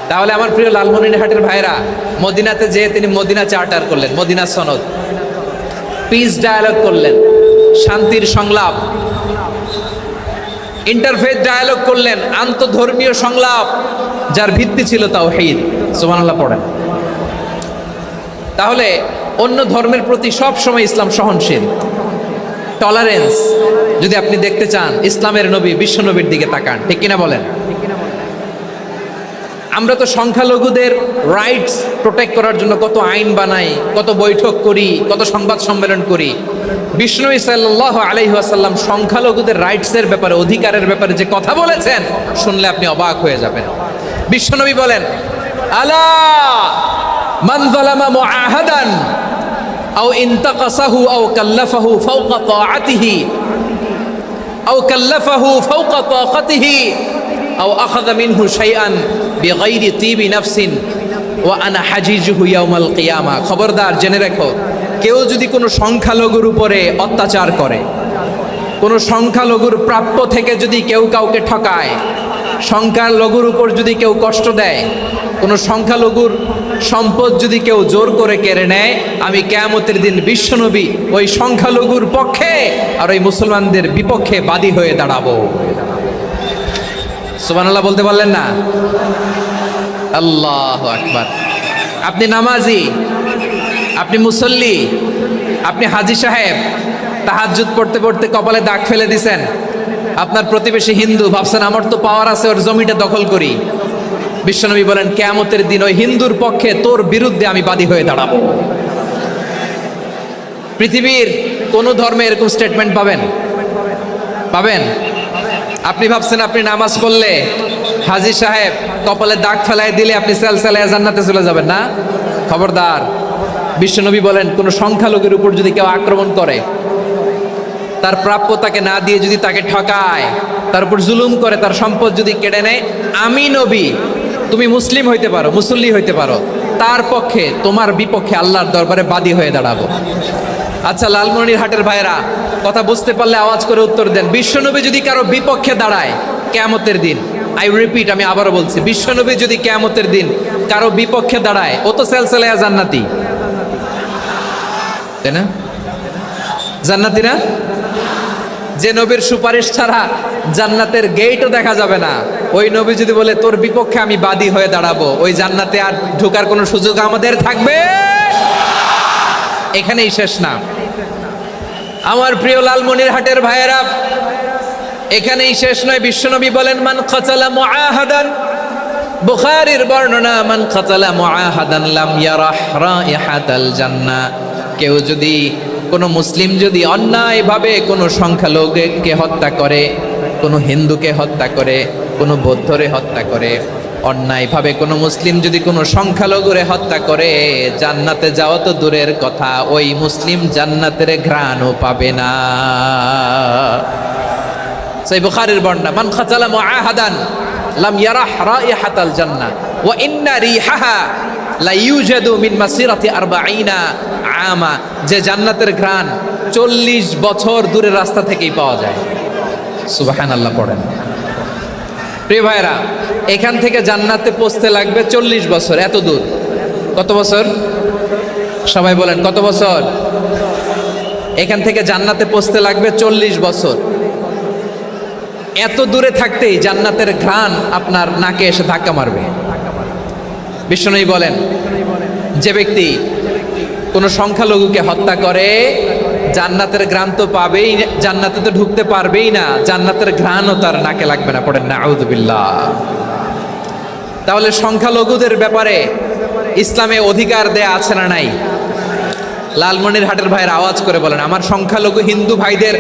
তাহলে আমার প্রিয় লালমনিরহাটের ভাইরা, মদিনাতে যেয়ে তিনি মদিনা চার্টার করলেন, মদিনা সনদ, পিস ডায়ালগ করলেন, শান্তির সংলাপ, ইন্টারফেথ ডায়ালগ করলেন, আন্তধর্মীয় সংলাপ, যার ভিত্তি ছিল তাওহীদ। সুবহানাল্লাহ পড়েন। তাহলে অন্য ধর্মের প্রতি সব সময় ইসলাম সহনশীল, টলারেন্স। যদি আপনি দেখতে চান ইসলামের নবী, বিশ্ব নবীর দিকে তাকান, ঠিক কিনা বলেন? আমরা তো সংখ্যালঘুদের রাইটস প্রোটেক্ট করার জন্য কত আইন বানাই, কত বৈঠক করি, কত সংবাদ সম্মেলন করি। বিষ্ণু সাল্লাল্লাহু আলাইহি ওয়াসাল্লাম সংখ্যালঘুদের রাইটসের ব্যাপারে, অধিকারের ব্যাপারে যে কথা বলেছেন, শুনলে আপনি অবাক হয়ে যাবেন। বিশ্বনবী বলেন, আলা মান যালামা মুআহাদান আও ইনতাকাসাহু আও কাল্লাফাহু ফাওকা তাআতিহি আও কাল্লাফাহু ফাওকা তাকাতিহি আও আখাযা মিনহু শাইআন বিগাইরি তিবি নাফসিন ওয়া আনা হাজিজুহু ইয়াউমাল কিয়ামা। খবরদার, জেনে রেখো, কেউ যদি কোনো সংখ্যালঘুর উপরে অত্যাচার করে, কোনো সংখ্যালঘুর প্রাপ্য থেকে যদি কেউ কাউকে ঠকায়, সংখ্যালঘুর উপর যদি কেউ কষ্ট দেয়, কোনো সংখ্যালঘুর সম্পদ যদি কেউ জোর করে কেড়ে নেয়, আমি কিয়ামতের দিন বিশ্বনবী ওই সংখ্যালঘুর পক্ষে আর ওই মুসলমানদের বিপক্ষে বাদী হয়ে দাঁড়াবো। সুবহানাল্লাহ বলতে পারলেন না? আল্লাহু আকবার। আপনি নামাজি, আপনি মুসল্লি, আপনি হাজী সাহেব, তাহাজ্জুদ পড়তে পড়তে কপালে দাগ ফেলে দিছেন, আপনার প্রতিবেশী হিন্দু, ভাবছেন আমার তো পাওয়ার আছে, ওর জমিটা দখল করি। বিশ্বনবী বলেন, কিয়ামতের দিন ওই হিন্দুর পক্ষে তোর বিরুদ্ধে আমি বাদী হয়ে দাঁড়াবো। পৃথিবীর কোন ধর্মে এরকম স্টেটমেন্ট পাবেন? পাবেন? আপনি ভাবছেন আপনি নামাজ পড়লে, হাজী সাহেব কপালে দাগ ফেলায় দিলে আপনি সেলসেলায় জান্নাতে চলে যাবেন না? খবরদার। বিশ্বনবী বলেন, কোন সংখ্যালঘুর উপর যদি কেউ আক্রমণ করে, তার প্রাপ্য তাকে না দিয়ে যদি তাকে ঠকায়, তার উপর জুলুম করে, তার সম্পদ যদি কেড়ে নেয়, আমি নবী, তুমি মুসলিম হইতে পারো, মুসল্লি হইতে পারো, তার পক্ষে, তোমার বিপক্ষে আল্লাহর দরবারে বাদী হয়ে দাঁড়াবো। আচ্ছা লালমনিরহাটের ভাইরা, কথা বুঝতে পারলে আওয়াজ করে উত্তর দেন। বিশ্বনবী যদি কারো বিপক্ষে দাঁড়ায় কিয়ামতের দিন, আই রিপিট, আমি আবারও বলছি, বিশ্বনবী যদি কিয়ামতের দিন কারো বিপক্ষে দাঁড়ায়, ও তো সেলসেলায়া জান্নাতি, তাই না? জান্নাতি না? যে নবীর সুপারিশ ছাড়া জান্নাতের গেটও দেখা যাবে না, ওই নবী যদি বলে তোর বিপক্ষে আমি বাদী হয়ে দাঁড়াবো, ওই জান্নাতে আর ঢোকার কোনো সুযোগ আমাদের থাকবে? এখানেই শেষ না আমার প্রিয় লালমনিরহাটের ভাইয়েরা, এখানেই শেষ নয়। বিশ্বনবী বলেন, মান কাতালা মুআহাদান, বুখারীর বর্ণনা, মান কাতালা মুআহাদান লাম ইয়ারাহ রাইহাতাল জান্নাহ। কেউ যদি, কোনো মুসলিম যদি অন্যায়ভাবে কোনো সংখ্যালঘুকে হত্যা করে, কোনো হিন্দুকে হত্যা করে, কোনো বৌদ্ধরে হত্যা করে, অন্যায়ভাবে কোনো মুসলিম যদি কোনো সংখ্যালঘুরে হত্যা করে, জান্নাতে যাওয়া তো দূরের কথা, ওই মুসলিম জান্নাতের ঘ্রাণও পাবে না। সেই বুখারীর বর্ণনা, মান কাতালা মুআহাদান লাম ইয়ারাহ রাইহাতাল জান্নাহ ওয়া ইন্না রিহাহা লা ইউজাদু মিন মাসিরাতি 40 আমা। যে জান্নাতের ঘ্রাণ 40 বছর দূরের রাস্তা থেকেই পাওয়া যায়। সুবহানাল্লাহ পড়েন। প্রিয় ভাইরা, এখান থেকে জান্নাতে পৌঁছতে লাগবে 40 বছর। এত দূর, কত বছর? সবাই বলেন, কত বছর? এখান থেকে জান্নাতে পৌঁছতে লাগবে 40 বছর। এত দূরে থাকতেই জান্নাতের ঘ্রাণ আপনার নাকে এসে ধাক্কা মারবে। বিশ্বনবী বলেন, যে ব্যক্তি কোনো সংখ্যালঘুকে হত্যা করে, জান্নাতের ঘ্রাণ তো পাবেই, জান্নাতে তো ঢুকতে পারবেই না, জান্নাতের ঘ্রাণও তার নাকে লাগবে না। পড়েন নাউযুবিল্লাহ। তাহলে সংখ্যালঘুদের ব্যাপারে ইসলামে অধিকার দেয়া আছে না নাই? লালমনিরহাটের ভাইয়ের আওয়াজ করে বলেন, আমার সংখ্যালঘু হিন্দু ভাইদের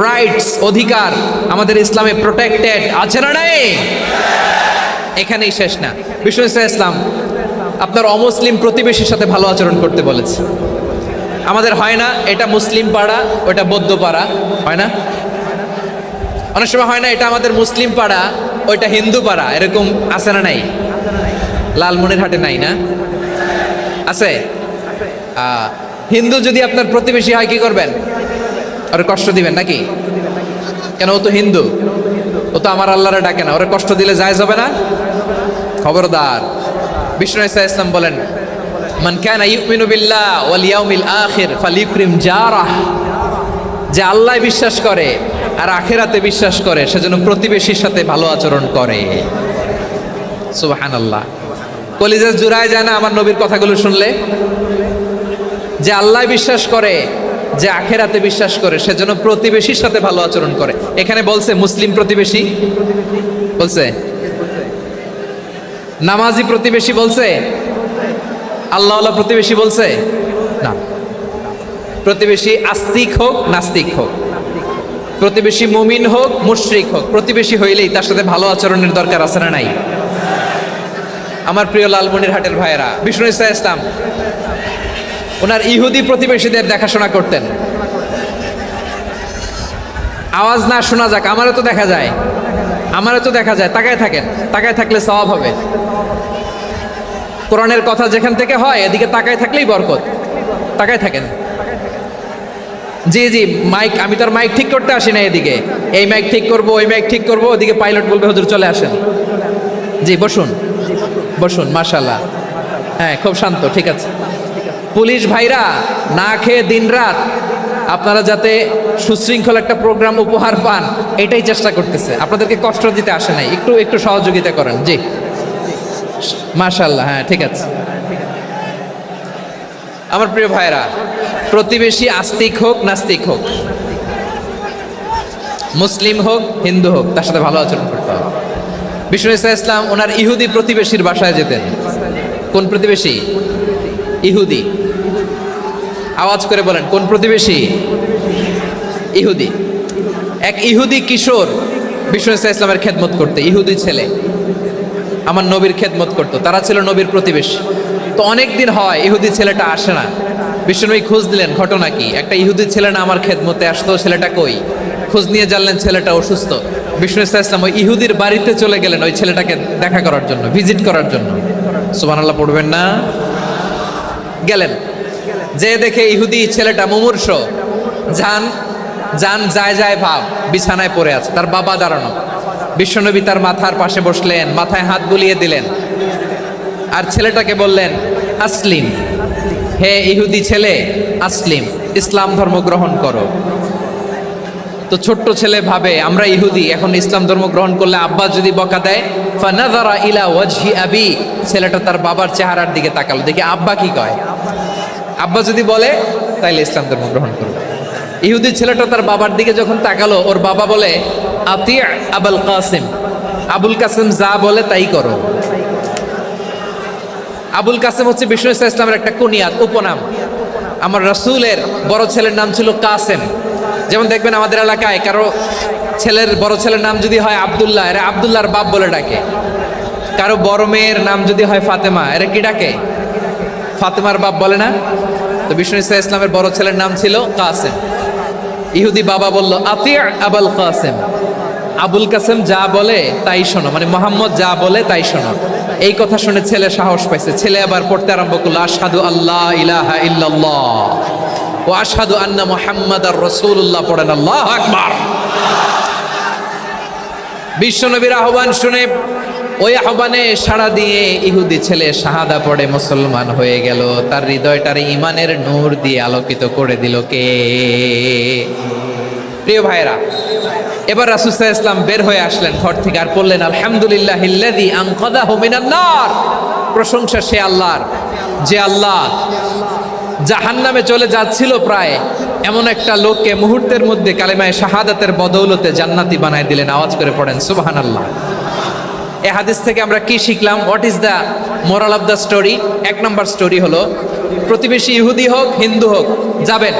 রাইটস, অধিকার আমাদের ইসলামে প্রোটেক্টেড আছে না নাই? এখানেই শেষ না। বিষ্ণু ইসলাম আপনার অমুসলিম প্রতিবেশীর সাথে ভালো আচরণ করতে বলেছে। আমাদের হয় না, এটা মুসলিম পাড়া, ওটা বৌদ্ধ পাড়া, হয় না? অনেক সময় হয় না, এটা আমাদের মুসলিম পাড়া, ওইটা হিন্দু পাড়া, এরকম আছে না নাই? লালমনিরহাটে নাই না? আছে? হিন্দু যদি আপনার প্রতিবেশী হয় কি করবেন? ওরে কষ্ট দিবেন নাকি? কেন, ও তো হিন্দু, ও তো আমার আল্লাহরে ডাকে না, ওরে কষ্ট দিলে জায়েজ হবে না? খবরদার। বিষ্ণু ঈসা ইসলাম বলেন, মান কানা ইউমিনু বিল্লাহ ওয়াল ইয়াউমিল আখির ফালিউকরিম জারাহ। যে আল্লাহ বিশ্বাস করে আর আখিরাতে বিশ্বাস করে সেজন্য প্রতিবেশীর সাথে ভালো আচরণ করে। সুবহানাল্লাহ। কলিজা জুড়ায় যায় না আমার নবীর কথাগুলো শুনলে? যে আল্লাহ বিশ্বাস করে, যে আখিরাতে বিশ্বাস করে সেজন্য প্রতিবেশীর সাথে ভালো আচরণ করে। এখানে বলছে মুসলিম প্রতিবেশী বলছে, নামাজি প্রতিবেশী বলছে, আল্লাহওয়ালা প্রতিবেশী বলছে না। প্রতিবেশী আস্তিক হোক নাস্তিক হোক, প্রতিবেশী মুমিন হোক মুশরিক হোক, প্রতিবেশী হইলেই তার সাথে ভালো আচরণের দরকার আছে না নাই? আমার প্রিয় লালমনিরহাটের ভাইয়েরা, বিষ্ণু ঈসা ইসলাম ওনার ইহুদি প্রতিবেশীদের দেখাশোনা করতেন। আওয়াজ না শোনা যাক, আমারও তো দেখা যায়, আমারও তো দেখা যায়। তাকায় থাকেন, তাকায় থাকলে সওয়াব হবে। কোরআনের কথা যেখান থেকে হয় এদিকে তাকায় থাকলেই বরকত। তাকায় থাকেন। জি জি, মাইক, আমি তো আর মাইক ঠিক করতে আসি না এদিকে, এই মাইক ঠিক করব ওই মাইক ঠিক করব, ওদিকে পাইলট বলবে হুজুর চলে আসেন। জি বসুন বসুন, মাশাআল্লাহ। হ্যাঁ খুব শান্ত, ঠিক আছে। পুলিশ ভাইরা না খেয়ে দিনরাত আপনারা যাতে সুশৃঙ্খল একটা প্রোগ্রাম উপহার পান এটাই চেষ্টা করতেছে, আপনাদেরকে কষ্ট দিতে আসে নাই, একটু একটু সহযোগিতা করেন। জি মাশাআল্লাহ, হ্যাঁ ঠিক আছে। আমার প্রিয় ভাইরা, প্রতিবেশী আস্তিক হোক নাস্তিক হোক, মুসলিম হোক হিন্দু হোক, তার সাথে ভালো আচরণ করতে হবে। বিষ্ণু ঈসা ইসলাম ওনার ইহুদি প্রতিবেশীর বাসায় যেতেন। কোন প্রতিবেশী? ইহুদি। আওয়াজ করে বলেন, কোন প্রতিবেশী? ইহুদি। এক ইহুদি কিশোর বিষ্ণু ঈসা ইসলামের খেদমত করতে, ইহুদি ছেলে আমার নবীর খেদমত করতো, তারা ছিল নবীর প্রতিবেশী। তো অনেক দিন হয় ইহুদি ছেলেটা আসে না। বিষ্ণুনবী খোঁজ দিলেন, ঘটনা কি? একটা ইহুদি ছেলে না আমার খেদমতে আসতো, ছেলেটা কই? খোঁজ নিয়ে জানলেন ছেলেটা অসুস্থ। বিষ্ণু ঈসা ইসলাম ওই ইহুদির বাড়িতে চলে গেলেন ওই ছেলেটাকে দেখা করার জন্য, ভিজিট করার জন্য। সুবহানাল্লাহ পড়বেন না? গেলেন, যে দেখে ইহুদি ছেলেটা মুমূর্ষ, জান জান যায় যায় ভাব, বিছানায় পড়ে আছে, তার বাবা দাঁড়ানো। বিশ্বনবী তার মাথার পাশে বসলেন, মাথায় হাত বুলিয়ে দিলেন, আর ছেলেটাকে বললেন আসলিম, হে ইহুদি ছেলে আসলিম, ইসলাম ধর্ম গ্রহণ করো। তো ছোট্ট ছেলে ভাবে আমরা ইহুদি, এখন ইসলাম ধর্ম গ্রহণ করলে আব্বা যদি বকা দেয়। ফানাযারা ইলা ওয়াজহি আবি, ছেলেটা তার বাবার চেহারার দিকে তাকালো, দেখি আব্বা কি কয়। আব্বা যদি বলে তাইলে ইসলাম ধর্ম গ্রহণ করবে। ইহুদি ছেলেটা তার বাবার দিকে যখন তাকালো, ওর বাবা বলে আতি আবুল কাসিম, আবুল কাসিম যা বলে তাই করো। আবুল কাসিম হচ্ছে বিষ্ণু ঈসা ইসলামের একটা কুনিয়াত, উপনাম। আমার রাসূলের বড় ছেলের নাম ছিল কাসেম। যেমন দেখবেন আমাদের এলাকায় কারো ছেলের বড় ছেলের নাম যদি হয় আব্দুল্লাহ, এরা আব্দুল্লাহর বাপ বলে ডাকে। কারো বড় মেয়ের নাম যদি হয় ফাতেমা, এরা কি ডাকে? ফাতেমার বাপ বলে না? তো বিষ্ণু ঈসা ইসলামের বড় ছেলের নাম ছিল কাসেম। ইহুদি বাবা বলল আতি আবুল কাসেম, আবুল কাসেম যা বলে তাই শোনো, মানে মোহাম্মদ যা বলে তাই শোনো। এই কথা শুনে ছেলে সাহস পাইছে, ছেলে আবার পড়তে আরম্ভ করলো আশহাদু আল্লাহ ইলাহা ইল্লাল্লাহ ওয়া আশহাদু আন্না মুহাম্মাদার রাসূলুল্লাহ, পড়েন আল্লাহু আকবার। বিশ্বনবীর আহ্বান শুনে ওই আহ্বানে সাড়া দিয়ে ইহুদি ছেলে শাহাদা পড়ে মুসলমান হয়ে গেল। তার হৃদয়টার ইমানের নূর দিয়ে আলোকিত করে দিল কে? প্রিয় ভাইরা, এবার রাসূল সাল্লাল্লাহু আলাইহি ওয়াসাল্লাম বের হয়ে আসলেন ঘর থেকে, আর বললেন আলহামদুলিল্লাহিল্লাযী আনকাযাহু মিনান নার, প্রশংসা সে আল্লাহর যে আল্লাহ জাহান্নামে চলে যাচ্ছিল প্রায় এমন একটা লোককে মুহূর্তের মধ্যে কালেমায়ে শাহাদাতের বদৌলতে জান্নাতি বানায় দিলেন। আওয়াজ করে পড়েন সুবহানাল্লাহ। এই হাদিস থেকে আমরা কি শিখলাম? What is the moral of the story? এক নম্বর স্টোরি হলো, প্রতিবেশী ইহুদি হোক হিন্দু হোক, যাবেন,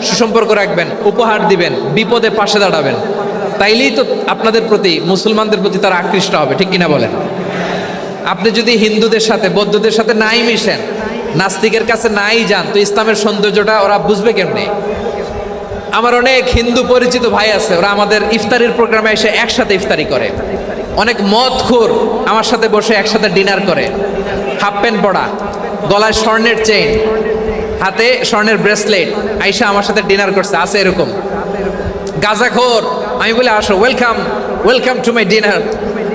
সুসম্পর্ক রাখবেন, উপহার দিবেন, বিপদে পাশে দাঁড়াবেন, তাইলেই তো আপনাদের প্রতি, মুসলমানদের প্রতি তারা আকৃষ্ট হবে, ঠিক কিনা বলেন? আপনি যদি হিন্দুদের সাথে বৌদ্ধদের সাথে নাই মিশেন, নাস্তিকের কাছে নাই যান, তো ইসলামের সৌন্দর্যটা ওরা বুঝবে কেমনে? আমার অনেক হিন্দু পরিচিত ভাই আছে, ওরা আমাদের ইফতারির প্রোগ্রামে এসে একসাথে ইফতারি করে। অনেক মদখোর আমার সাথে বসে একসাথে ডিনার করে, হাফ প্যান্ট পরা, গলায় স্বর্ণের চেইন, হাতে স্বর্ণের ব্রেসলেট, আইসা আমার সাথে ডিনার করছে, আছে এরকম। গাঁজাখোর, আমি বলি আসো, welcome welcome to my dinner,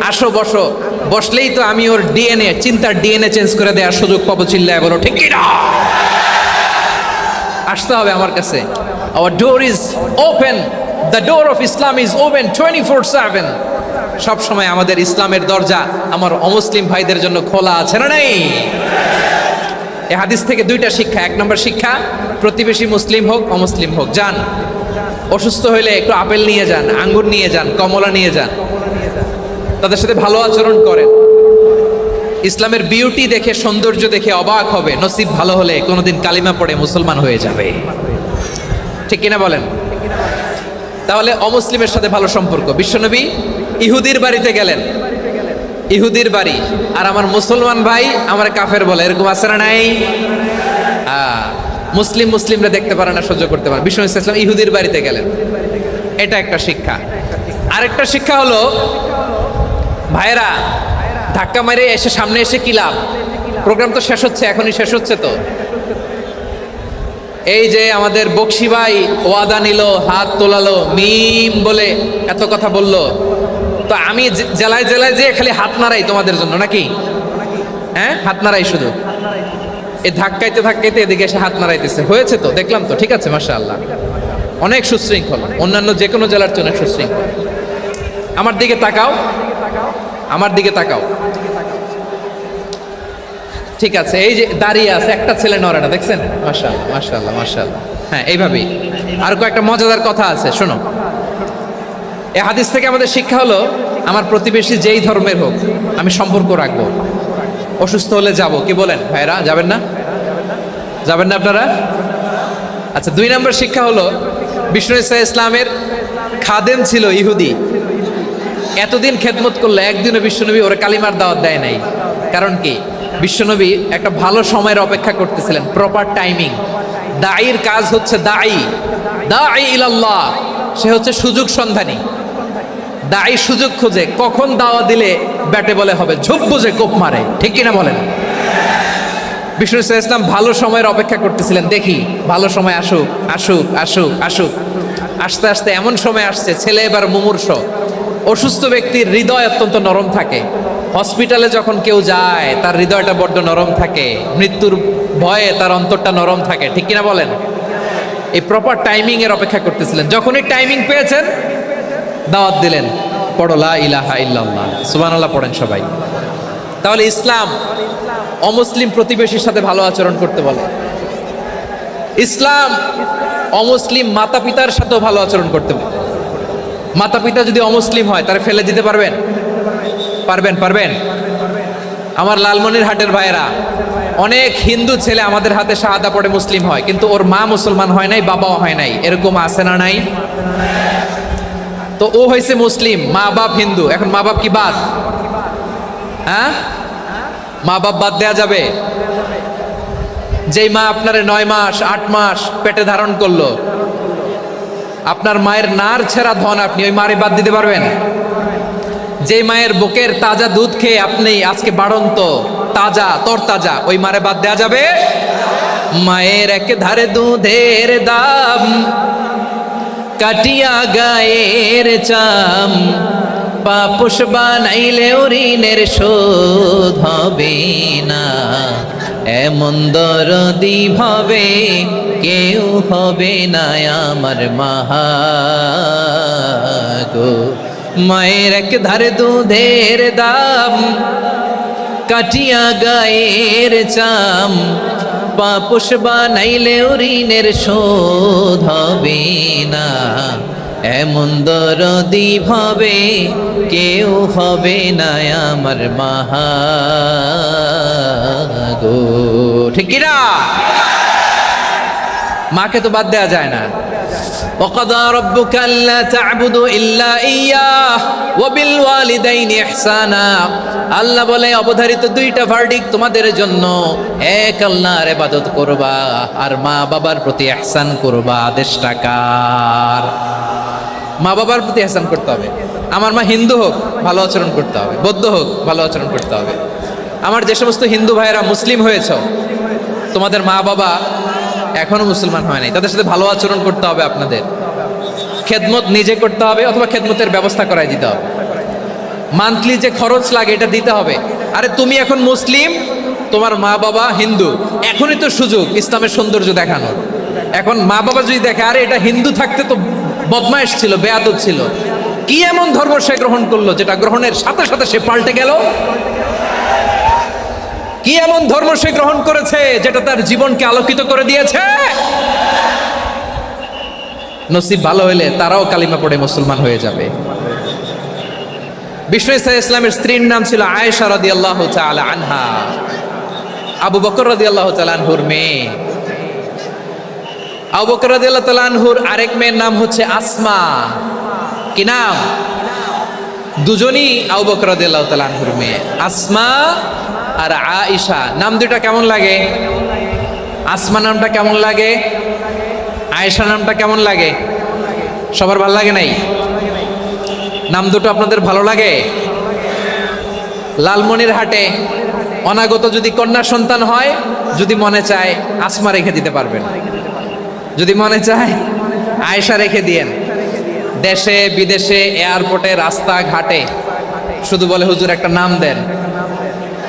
আসো বসো। বসলেই তো আমি ওর ডিএনএ, চিন্তার ডিএনএ চেঞ্জ করে দেওয়ার সুযোগ পাবো, চিল্লায় বলো ঠিক কি না? আসতে হবে আমার কাছে। Hour door is open, the door of Islam is open 24/7। সব সময় আমাদের ইসলামের দরজা আমার অমুসলিম ভাইদের জন্য খোলা আছে না নেই? এই হাদিস থেকে দুইটা শিক্ষা। এক নম্বর শিক্ষা, প্রতিবেশী মুসলিম হোক অমুসলিম হোক, যান, অসুস্থ হইলে একটু আপেল নিয়ে যান, আঙ্গুর নিয়ে যান, কমলা নিয়ে যান, তাদের সাথে ভালো আচরণ করেন। ইসলামের বিউটি দেখে, সৌন্দর্য দেখে অবাক হবে, নসিব ভালো হলে কোনোদিন কালিমা পড়ে মুসলমান হয়ে যাবে, ঠিক কিনা বলেন? তাহলে অমুসলিমের সাথে ভালো সম্পর্ক। বিশ্বনবী ইহুদির বাড়িতে গেলেন, ইহুদির বাড়ি, আর আমার মুসলমান ভাই আমার কাফের বলে, এরকম আছে না নাই? মুসলিমরা দেখতে পারে না, সহ্য করতে পারে। বিশ্বনবী সাল্লাল্লাহু আলাইহি ওয়াসাল্লাম ইহুদির বাড়িতে গেলেন, এটা একটা শিক্ষা। আরেকটা শিক্ষা হলো, ভাইরা ধাক্কা মারে এসে সামনে এসে কি লাভ? প্রোগ্রাম তো শেষ হচ্ছে, এখনই শেষ হচ্ছে। তো এই যে আমাদের বকশি ভাই ওয়াদা নিল, হাত তোলালো, মিম বলে এত কথা বললো, তো আমি জেলায় জেলায় যে খালি হাত নাড়াই তোমাদের জন্য নাকি? হ্যাঁ, হাত নাড়াই শুধু। এই ধাক্কাইতে ধাক্কাইতে এদিকে এসে হাত নাড়াইতেছে, হয়েছে তো, দেখলাম তো, ঠিক আছে, মাশাআল্লাহ, অনেক সুশৃঙ্খল, অন্যান্য যে কোনো জেলার জন্য সুশৃঙ্খল। আমার দিকে তাকাও, আমার দিকে তাকাও, ঠিক আছে। এই যে দাঁড়িয়ে আছে, একটা ছেলে নড়ে না, দেখছেন? মাশাআল্লাহ মাশাআল্লাহ মাশাআল্লাহ। হ্যাঁ, এইভাবেই। আর কয়েকটা মজাদার কথা আছে, শোনো। এই হাদিস থেকে আমাদের শিক্ষা হলো, আমার প্রতিবেশী যেই ধর্মের হোক আমি সম্পর্ক রাখবো। অসুস্থ হলে যাব, কি বলেন ভাইরা? যাবেন না? যাবেন না আপনারা? আচ্ছা, 2 নম্বর শিক্ষা হলো, বিষ্ণু ইসা ইসলামের খাদেম ছিল ইহুদি, এতদিন খেদমত করলে একদিনও বিশ্বনবী ওরা কালিমার দাওয়াত দেয় নাই। কারণ কি? বিশ্বনবী একটা ভালো সময়ের অপেক্ষা করতেছিলেন, প্রপার টাইমিং। দাঈর কাজ হচ্ছে দাঈ ইলাল্লাহ, সে হচ্ছে সুযোগ সন্ধানী। দাঈ সুযোগ খোঁজে, কখন দাওয়া দিলে ব্যাটে বলে হবে, ঝোপ বুঝে কোপ মারে, ঠিক কিনা বলেন? বিষ্ণু ইসলাম ভালো সময়ের অপেক্ষা করতেছিলেন, দেখি ভালো সময় আসুক আসুক আসুক আসুক। আস্তে আস্তে এমন সময় আসছে, ছেলে এবার মুমূর্ষ। অসুস্থ ব্যক্তির হৃদয় অত্যন্ত নরম থাকে, হসপিটালে যখন কেউ যায় তার হৃদয়টা বড্ড নরম থাকে, মৃত্যুর ভয়ে তার অন্তরটা নরম থাকে, ঠিক কিনা বলেন? এই প্রপার টাইমিং এর অপেক্ষা করতেছিলেন। যখনই টাইমিং পেয়েছেন, দাওয়াত দিলেন, পড়ো লা ইলাহা ইল্লাল্লাহ, সুবহানাল্লাহ পড়েন সবাই। তাহলে ইসলাম অমুসলিম প্রতিবেশীর সাথে ভালো আচরণ করতে বলে। ইসলাম অমুসলিম মাতা পিতার সাথেও ভালো আচরণ করতে বলে। মাতা পিতা যদি অমুসলিম হয়, তারা ফেলে দিতে পারবেন? পারবেন? আমার লালমনিরহাটের ভাইয়েরা, অনেক হিন্দু ছেলে আমাদের হাতে শাহাদা পড়ে মুসলিম হয়, কিন্তু ওর মা মুসলমান হয় নাই, বাবাও হয় নাই, এরকম আছে না নাই? তো ও হয়েছে মুসলিম, মা বাপ হিন্দু, এখন মা বাপ কি বাদ? হ্যাঁ, মা বাপ বাদ দেয়া যাবে? যেই মা আপনারে 9 মাস 8 মাস পেটে ধারণ করলো, আপনার মায়ের নার ছেঁড়া ধন, আপনি ওই মারে বাদ দিতে পারবেন? যে মায়ের বুকের তাজা দুধ খেয়ে আপনি আজকে বাড়ন্ত তাজা তরতাজা, ওই মারে বাদ দেয়া যাবে? মায়ের এক ধারে দুধের দাম, কাটিয়া গায়ের চাম, পাপোশ বানাইলেও ঋণের শোধ হবে না, এমন দরদি ভাবে কেউ হবে না আমার মাহা গো। মায়ের এক ধারে দুধের দাম, কাটিয়া গায়ের চাম, পাপোশ বানাইলেও ঋণের শোধ হবে না, এমন দরদি ভাবে কেউ হবে না আমার মাহা গো, ঠিক কিনা? মাকে তো বাদ দেওয়া যায় না। وَقَضَى رَبُّكَ أَلَّا تَعْبُدُوا إِلَّا إِيَّاهُ وَبِالْوَالِدَيْنِ إِحْسَانًا। আল্লাহ বলে, অবধারিত 2টা ভার্ডিক্ট তোমাদের জন্য, এক আল্লাহর ইবাদত করবা আর মা বাবার প্রতি ইহসান করবা। আদেশটা কার? মা বাবার প্রতি ইহসান করতে হবে। আমার মা হিন্দু হোক ভালো আচরণ করতে হবে, বৌদ্ধ হোক ভালো আচরণ করতে হবে। আমার যে সমস্ত হিন্দু ভাইয়েরা মুসলিম হয়েছ, তোমাদের মা বাবা এখনো মুসলমান হয় নাই, তাদের সাথে ভালো আচরণ করতে হবে। আপনাদের খেদমত নিজে করতে হবে অথবা খেদমতের ব্যবস্থা করাই দিতে হবে। মান্থলি যে খরচ লাগে এটা দিতে হবে। আরে তুমি এখন মুসলিম, তোমার মা বাবা হিন্দু, এখনই তো সুযোগ ইসলামের সৌন্দর্য দেখানোর। এখন মা বাবা যদি দেখে আরে এটা হিন্দু থাকতে তো বদমাইশ ছিল, বেয়াদব ছিল, কি এমন ধর্ম সে গ্রহণ করলো যেটা গ্রহণের সাথে সাথে সে পাল্টে গেল, কি এমন ধর্ম সে গ্রহণ করেছে যেটা তার জীবনকে আলোকিত করে দিয়েছে। নসিব ভালো হইলে তারাও কালিমা পড়ে মুসলমান হয়ে যাবে। বিষ্ণু ইসা ইসলামের স্ত্রীর নাম ছিল আয়েশা রাদিয়াল্লাহু তাআলা আনহা, আবু বকর রাদিয়াল্লাহু তাআলা আনহুর মেয়ে। আবু বকর রাদিয়াল্লাহু তাআলা আনহুর আরেক মেয়ের নাম হচ্ছে আসমা। কি নাম? দুজনই আবু বকর রাদিয়াল্লাহু তাআলা আনহুর মেয়ে, আসমা আর আয়েশা। নাম দুটো কেমন লাগে? আসমা নামটা কেমন লাগে? আয়েশা নামটা কেমন লাগে? সবার ভালো লাগে নাই? নাম দুটো আপনাদের ভালো লাগে? লালমনিরহাটে অনাগত যদি কন্যা সন্তান হয়, যদি মনে চায় আসমা রেখে দিতে পারবেন, যদি মনে চায় আয়েশা রেখে দিয়েন। দেশে বিদেশে এয়ারপোর্টে রাস্তাঘাটে শুধু বলে হুজুর একটা নাম দেন,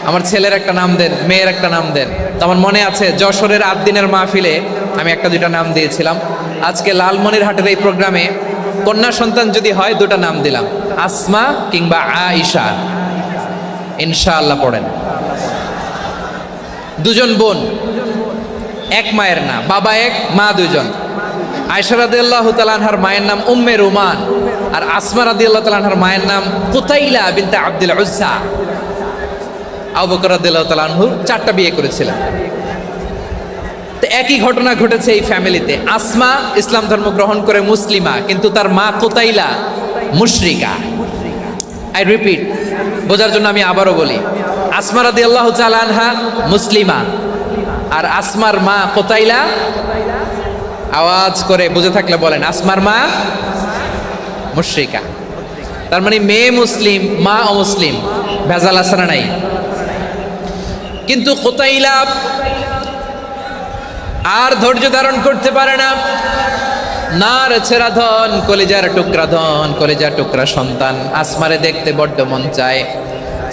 আমার ছেলের একটা নাম দেন, মেয়ের একটা নাম দেন। তো আমার মনে আছে যশোরের 8 দিনের মাহফিলে আমি একটা দুইটা নাম দিয়েছিলাম। আজকে লালমনিরহাটের এই প্রোগ্রামে কন্যা সন্তান যদি হয় দুটা নাম দিলাম, আসমা কিংবা আয়েশা। ইনশাআল্লাহ পড়েন। দুজন বোন, এক মায়ের না, বাবা এক মা দুজন। আয়েশা রাদিয়াল্লাহু তাআলা আনহার মায়ের নাম উম্মে রুমান, আর আসমা রাদিয়াল্লাহু তাআলা আনহার মায়ের নাম কুতাইলা বিনতে আব্দুল উজ্জা। আবু বকর রাদিয়াল্লাহু তাআলা আনহু 4টা বিয়ে করেছিলেন। তো একই ঘটনা ঘটেছে এই ফ্যামিলিতে। আসমা ইসলাম ধর্ম গ্রহণ করে মুসলিমা, কিন্তু তার মা কুতাইলা মুশরিকা। আই রিপিট, বোঝার জন্য আমি আবারও বলি, আসমা রাদিয়াল্লাহু তাআলা আনহা মুসলিমা, আর আসমার মা কুতাইলা, আওয়াজ করে বুঝে থাকলে বলেন, আসমার মা মুশরিকা। তার মানে মেয়ে মুসলিম, মা অমুসলিম। ভেজাল আছে না নাই? কিন্তু কুতাইলা আর ধৈর্য ধারণ করতে পারে না। নার ছেড়া ধন, কলিজার টুকরা ধন, কলিজার টুকরা সন্তান আসমারে দেখতে বড্ড মন চায়।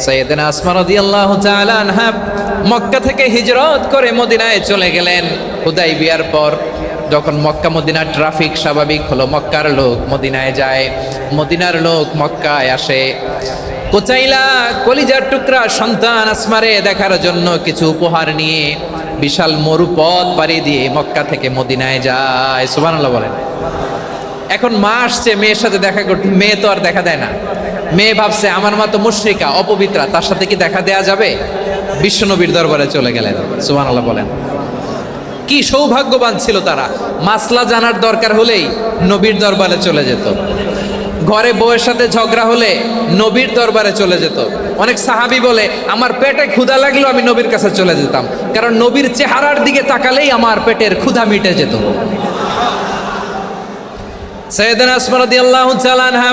সাইয়েদনা আসমা রাদিয়াল্লাহু তাআলা আনহা মক্কা থেকে হিজরত করে মদিনায় চলে গেলেন। হুদাইবিয়ার পর যখন মক্কা মদিনার ট্রাফিক স্বাভাবিক হলো, মক্কার লোক মদিনায় যায়, মদিনার লোক মক্কায় আসে। কুতাইলা কলিজার টুকরা সন্তান আসমারে দেখার জন্য কিছু উপহার নিয়ে বিশাল মরুপথ পাড়ি দিয়ে মক্কা থেকে মদিনায় যায়। সুবহানাল্লাহ বলেন। এখন মা আসছে মেয়ের সাথে দেখা করতে, মেয়ে তো আর দেখা দেয় না। মেয়ে ভাবছে আমার মা তো মুশরিকা, অপবিত্রা, তার সাথে কি দেখা দেয়া যাবে? বিশ্বনবীর দরবারে চলে গেলেন। সুবহানাল্লাহ বলেন। কি সৌভাগ্যবান ছিল তারা, মাসলা জানার দরকার হলেই নবীর দরবারে চলে যেত। ঘরে বউয়ের সাথে ঝগড়া হলে নবীর দরবারে চলে যেত। অনেক সাহাবী বলে আমার পেটে ক্ষুধা লাগলো আমি নবীর কাছে চলে যেতাম, কারণ নবীর চেহারার দিকে তাকালেই আমার পেটের ক্ষুধা মিটে যেত। সাইয়েদনা আসমা রাদিয়াল্লাহু তাআলা আনহা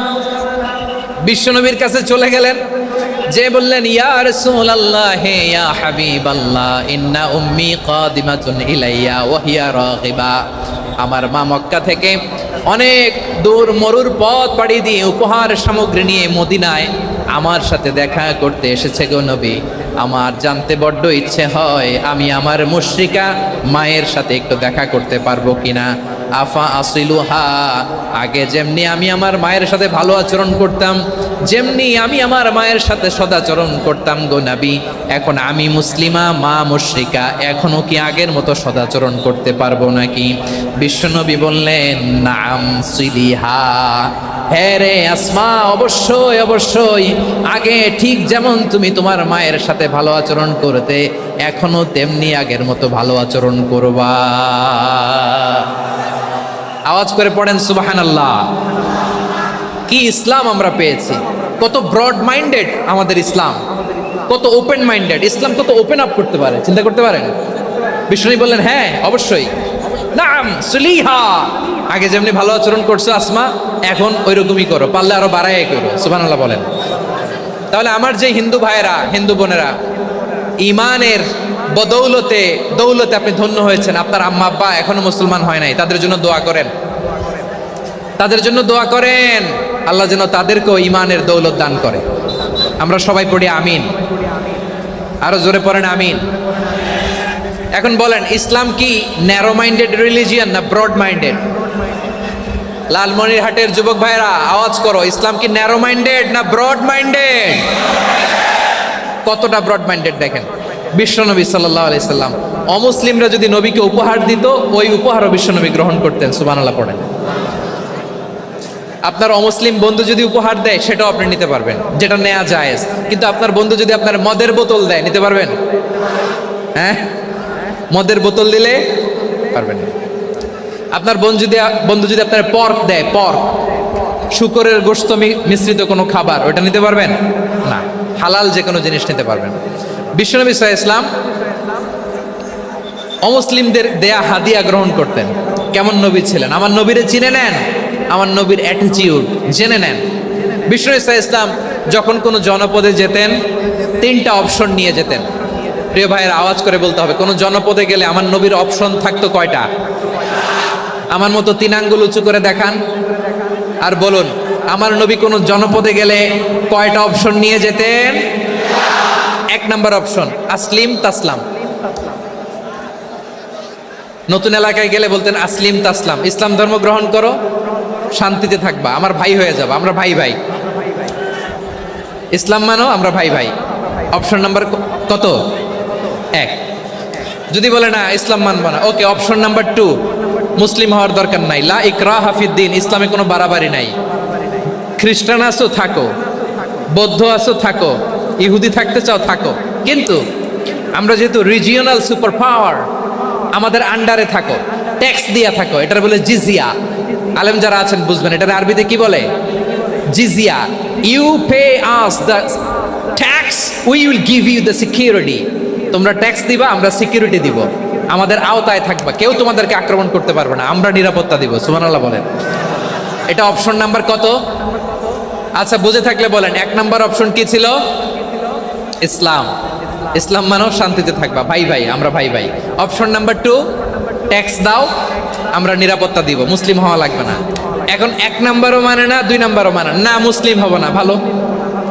বিশ্বনবীর কাছে চলে গেলেন, যে বললেন ইয়া রাসূলুল্লাহ ইয়া হাবিবাল্লাহ ইন্না উম্মি কাদিমাতুন ইলাইয়া ওয়া হিয়া রাগিবা। আমার মা মক্কা থেকে অনেক দূর মরুর পথ পাড়ি দিয়ে উপহার সামগ্রী নিয়ে মদিনায় আমার সাথে দেখা করতে এসেছে গো নবী। আমার জানতে বড্ড ইচ্ছে হয় আমি আমার মুশরিকা মায়ের সাথে একটু দেখা করতে পারবো কিনা। আফা আসিলুহা, আগে যেমনি আমি আমার মায়ের সাথে ভালো আচরণ করতাম, যেমনি আমি আমার মায়ের সাথে সদাচরণ করতাম গো নবী, এখন আমি মুসলিমা মা মুশরিকা, এখনো কি আগের মতো সদাচরণ করতে পারবো নাকি? বিশ্বনবী বললেন নাম সিলিহা, হ্যাঁ রে আসমা, অবশ্যই অবশ্যই, আগে ঠিক যেমন তুমি তোমার মায়ের সাথে ভালো আচরণ করতে এখনো তেমনি আগের মতো ভালো আচরণ করবা। আওয়াজ করে পড়েন সুবহানাল্লাহ। কি ইসলাম আমরা পেয়েছি! কত ব্রড মাইন্ডেড আমাদের ইসলাম, কত ওপেন মাইন্ডেড ইসলাম, কত ওপেন আপ করতে পারে, চিন্তা করতে পারেন। বিষ্ণু বললেন হ্যাঁ অবশ্যই, নাম সুলিহা, আগে যেমনি ভালো আচরণ করছো আসমা, এখন ওইরকমই করো, পারলে আরো বাড়াই করো। সুবহানাল্লাহ বলেন। তাহলে আমার যে হিন্দু ভাইয়েরা, হিন্দু বোনেরা, ইমানের দৌলতে আপনি ধন্য হয়েছেন, আপনার আম্মা আব্বা এখনো মুসলমান হয় নাই, তাদের জন্য দোয়া করেন, তাদের জন্য দোয়া করেন, আল্লাহ যেন তাদেরকেও ইমানের দৌলত দান করে। আমরা সবাই পড়ি আমিন, আরো জোরে পড়েন আমিন। এখন বলেন, ইসলাম কি ন্যারো মাইন্ডেড রিলিজিয়ান না ব্রড মাইন্ডেড? লালমনিরহাটের যুবক ভাইরা আওয়াজ করো, ইসলাম কি ন্যারো মাইন্ডেড না ব্রড মাইন্ডেড? কতটা ব্রড মাইন্ডেড দেখেন। বিশ্বনবী সাল্লাল্লাহু আলাইহি সাল্লাম, অমুসলিমরা যদি নবীকে উপহার দিত, ওই উপহারও বিশ্বনবী গ্রহণ করতেন। সুবহানাল্লাহ পড়েন। আপনার অমুসলিম বন্ধু যদি উপহার দেয়, সেটাও আপনি নিতে পারবেন, যেটা নেওয়া জায়েজ। কিন্তু আপনার বন্ধু যদি আপনার মদের বোতল দেয়, নিতে পারবেন? হ্যাঁ, মদের বোতল দিলে পারবেন না। আপনার বন্ধু যদি আপনার পর্ক দেয়, পর্ক, শুকরের গোশত মিশ্রিত কোনো খাবার, ওটা নিতে পারবেন না। হালাল যে কোনো জিনিস নিতে পারবেন। বিশ্বনবী সাল্লাল্লাহু আলাইহি ওয়াসাল্লাম অমুসলিমদের দেয়া হাদিয়া গ্রহণ করতেন। কেমন নবী ছিলেন? আমার নবীরে চিনে নেন, আমার নবীর অ্যাটিটিউড জেনে নেন। বিশ্বনবী সাল্লাল্লাহু আলাইহি ওয়াসাল্লাম যখন কোনো জনপদে যেতেন, 3টা অপশন নিয়ে যেতেন। প্রিয় ভাইয়ের আওয়াজ করে বলতে হবে, কোনো জনপদে গেলে আমার নবীর অপশন থাকতো কয়টা? আমার মতো 3 আঙ্গুল উঁচু করে দেখান আর বলুন, আমার নবী কোনো জনপদে গেলে কয়টা অপশন নিয়ে যেতেন? 1 নাম্বার অপশন, আসলিম তাসলাম। নতুন এলাকায় গেলে বলতেন আসলিম তাসলাম, ইসলাম ধর্ম গ্রহণ করো, শান্তিতে থাকবা, আমার ভাই হয়ে যাবা, আমরা ভাই ভাই। ইসলাম মানো, আমরা ভাই ভাই। অপশন নাম্বার কত? 1। যদি বলে না ইসলাম মানবো না, ওকে, অপশন নাম্বার 2, মুসলিম হওয়ার দরকার নাই, লা ইকরাহা ফিদ্দিন, ইসলামে কোনো বাড়াবাড়ি নাই। খ্রিস্টান আছো থাকো, বৌদ্ধ আছো থাকো, ইহুদি থাকতে চাও থাকো, কিন্তু আমরা যেহেতু রিজিওনাল সুপার পাওয়ার, আমাদের আন্ডারে থাকো, ট্যাক্স দিয়া থাকো, এটার বলে জিজিয়া। আলেম যারা আছেন বুঝবেন, এটার আরবিতে কি বলে? জিজিয়া। You pay us the tax, we will give you the security. তোমরা ট্যাক্স দিবা, আমরা সিকিউরিটি দিব, আমাদের আওতায় থাকবা, কেউ তোমাদেরকে আক্রমণ করতে পারবে না, আমরা নিরাপত্তা দিব। সুবহানাল্লাহ বলেন। এটা অপশন নাম্বার কত? আচ্ছা, বুঝে থাকলে বলেন, 1 নাম্বার অপশন কি ছিল? ইসলাম। ইসলাম মানো, শান্তিতে থাকবা, ভাই ভাই, আমরা ভাই ভাই। অপশন নাম্বার 2, ট্যাক্স দাও, আমরা নিরাপত্তা দিব, মুসলিম হওয়া লাগবে না। এখন 1 নাম্বারও মানে না, 2 নাম্বারও মানে না, মুসলিম হবো না, ভালো,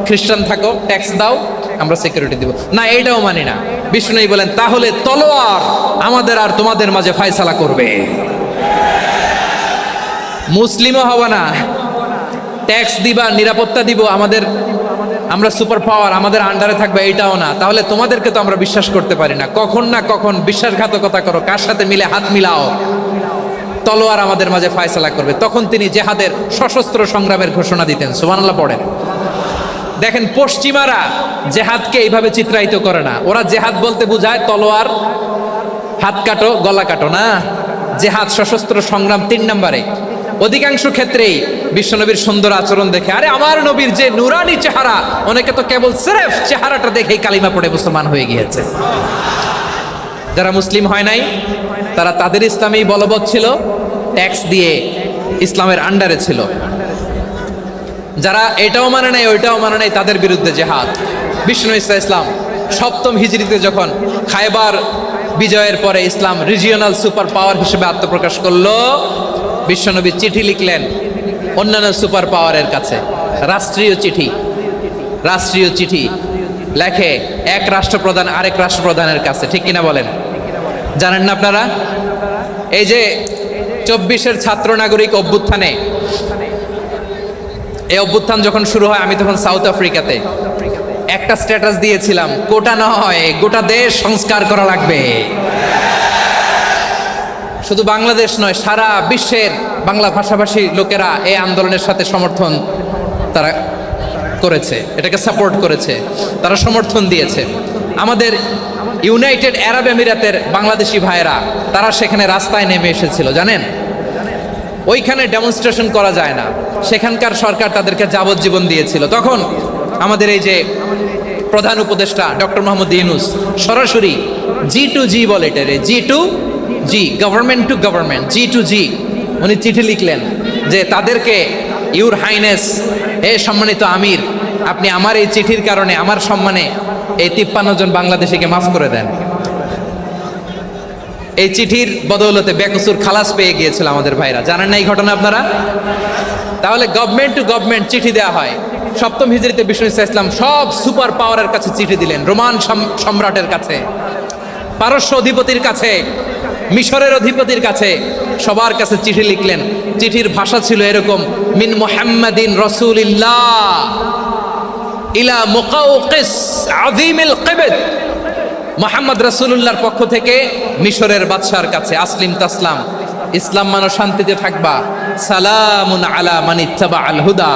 খ্রিস্টান থাকো, ট্যাক্স দাও, আমরা সিকিউরিটি দিব না, এইটাও মানি না। বিষ্ণু বলেন, তাহলে তলোয়ার আমাদের আর তোমাদের মাঝে ফয়সালা করবে। মুসলিমও হবো না, ট্যাক্স দিবা, নিরাপত্তা দিব, আমরা সুপার পাওয়ার, আমাদের আন্ডারে থাকবে, এইটাও না। তাহলে তোমাদেরকে তো আমরা বিশ্বাস করতে পারি না, কখন না কখন বিশ্বাসঘাতকতা করো, কার সাথে মিলে হাত মিলাও, তলোয়ার আমাদের মাঝে ফয়সালা করবে। তখন তিনি জেহাদের সশস্ত্র সংগ্রামের ঘোষণা দিতেন। সুবহানাল্লাহ পড়েন। দেখেন, পশ্চিমারা জেহাদকে এইভাবে চিত্রায়িত করে না। ওরা জেহাদ বলতে বোঝায় তলোয়ার, হাত কাটো, গলা কাটো, না, জেহাদ সশস্ত্র সংগ্রাম 3 নম্বরে। অধিকাংশ ক্ষেত্রেই বিশ্বনবীর সুন্দর আচরণ দেখে, আরে আমার নবীর যে নুরানি চেহারা, অনেকে তো কেবল সিরেফ চেহারাটা দেখেই কালিমা পড়ে মুসলমান হয়ে গিয়েছে। যারা মুসলিম হয় নাই, তারা তাদের ইসলামেই বলবৎ ছিল, ট্যাক্স দিয়ে ইসলামের আন্ডারে ছিল। যারা এটাও মানে নাই, ওইটাও মানে নাই, তাদের বিরুদ্ধে জেহাদ। বিষ্ণু ইসলাম 7ম হিজরিতে যখন খায়বার বিজয়ের পরে ইসলাম রিজিওনাল সুপার পাওয়ার হিসেবে আত্মপ্রকাশ করলো, বিশ্বনবী চিঠি লিখলেন অন্যান্য সুপার পাওয়ারের কাছে, রাষ্ট্রীয় চিঠি লেখে এক রাষ্ট্রপ্রধান আরেক রাষ্ট্রপ্রধানের কাছে। ঠিক কিনা বলেন? জানেন না আপনারা? এই যে 24-এর ছাত্র নাগরিক অভ্যুত্থানে, এই অভ্যুত্থান যখন শুরু হয়, আমি তখন সাউথ আফ্রিকাতে, একটা স্ট্যাটাস দিয়েছিলাম, কোটা নয়, গোটা দেশ সংস্কার করা লাগবে। শুধু বাংলাদেশ নয়, সারা বিশ্বের বাংলা ভাষাভাষী লোকেরা এই আন্দোলনের সাথে সমর্থন তারা করেছে, এটাকে সাপোর্ট করেছে, তারা সমর্থন দিয়েছে। আমাদের ইউনাইটেড আরব আমিরাতের বাংলাদেশি ভাইয়েরা, তারা সেখানে রাস্তায় নেমে এসেছিল, জানেন? ওইখানে ডেমনস্ট্রেশন করা যায় না, সেখানকার সরকার তাদেরকে যাবজ্জীবন দিয়েছিল। তখন আমাদের এই যে প্রধান উপদেষ্টা ডক্টর মোহাম্মদ ইউনূস সরাসরি G2G বলে, এটারে G2G G, government to government, G to G, উনি চিঠি লিখলেন যে তাদেরকে, ইউর হাইনেস, হে সম্মানিত আমির, আপনি আমার এই চিঠির কারণে আমার সম্মানে এই 53 জন বাংলাদেশিকে মাফ করে দেন। এই চিঠির বদৌলতে বেকসুর খালাস পেয়ে গিয়েছিল আমাদের ভাইরা, জানেন না এই ঘটনা আপনারা? তাহলে গভর্নমেন্ট টু গভর্নমেন্ট চিঠি দেওয়া হয়। সপ্তম হিজরিতে বিষ্ণু ইসলাম সব সুপার পাওয়ারের কাছে চিঠি দিলেন, রোমান সম্রাটের কাছে, পারস্য অধিপতির কাছে, মিশরের অধিপতির কাছে, সবার কাছে চিঠি লিখলেন। চিঠির ভাষা ছিল এরকম, মিন মুহাম্মাদিন রাসূলিল্লাহ ইলা মুকাউকিস আযীমিল কিবত, মুহাম্মদ রাসূলুল্লাহর পক্ষ থেকে মিশরের বাদশার কাছে, আসলিম তাসলাম, ইসলাম মানো শান্তিতে থাকবা, সালামুন আলা মান ইত্তাবা আল হুদা,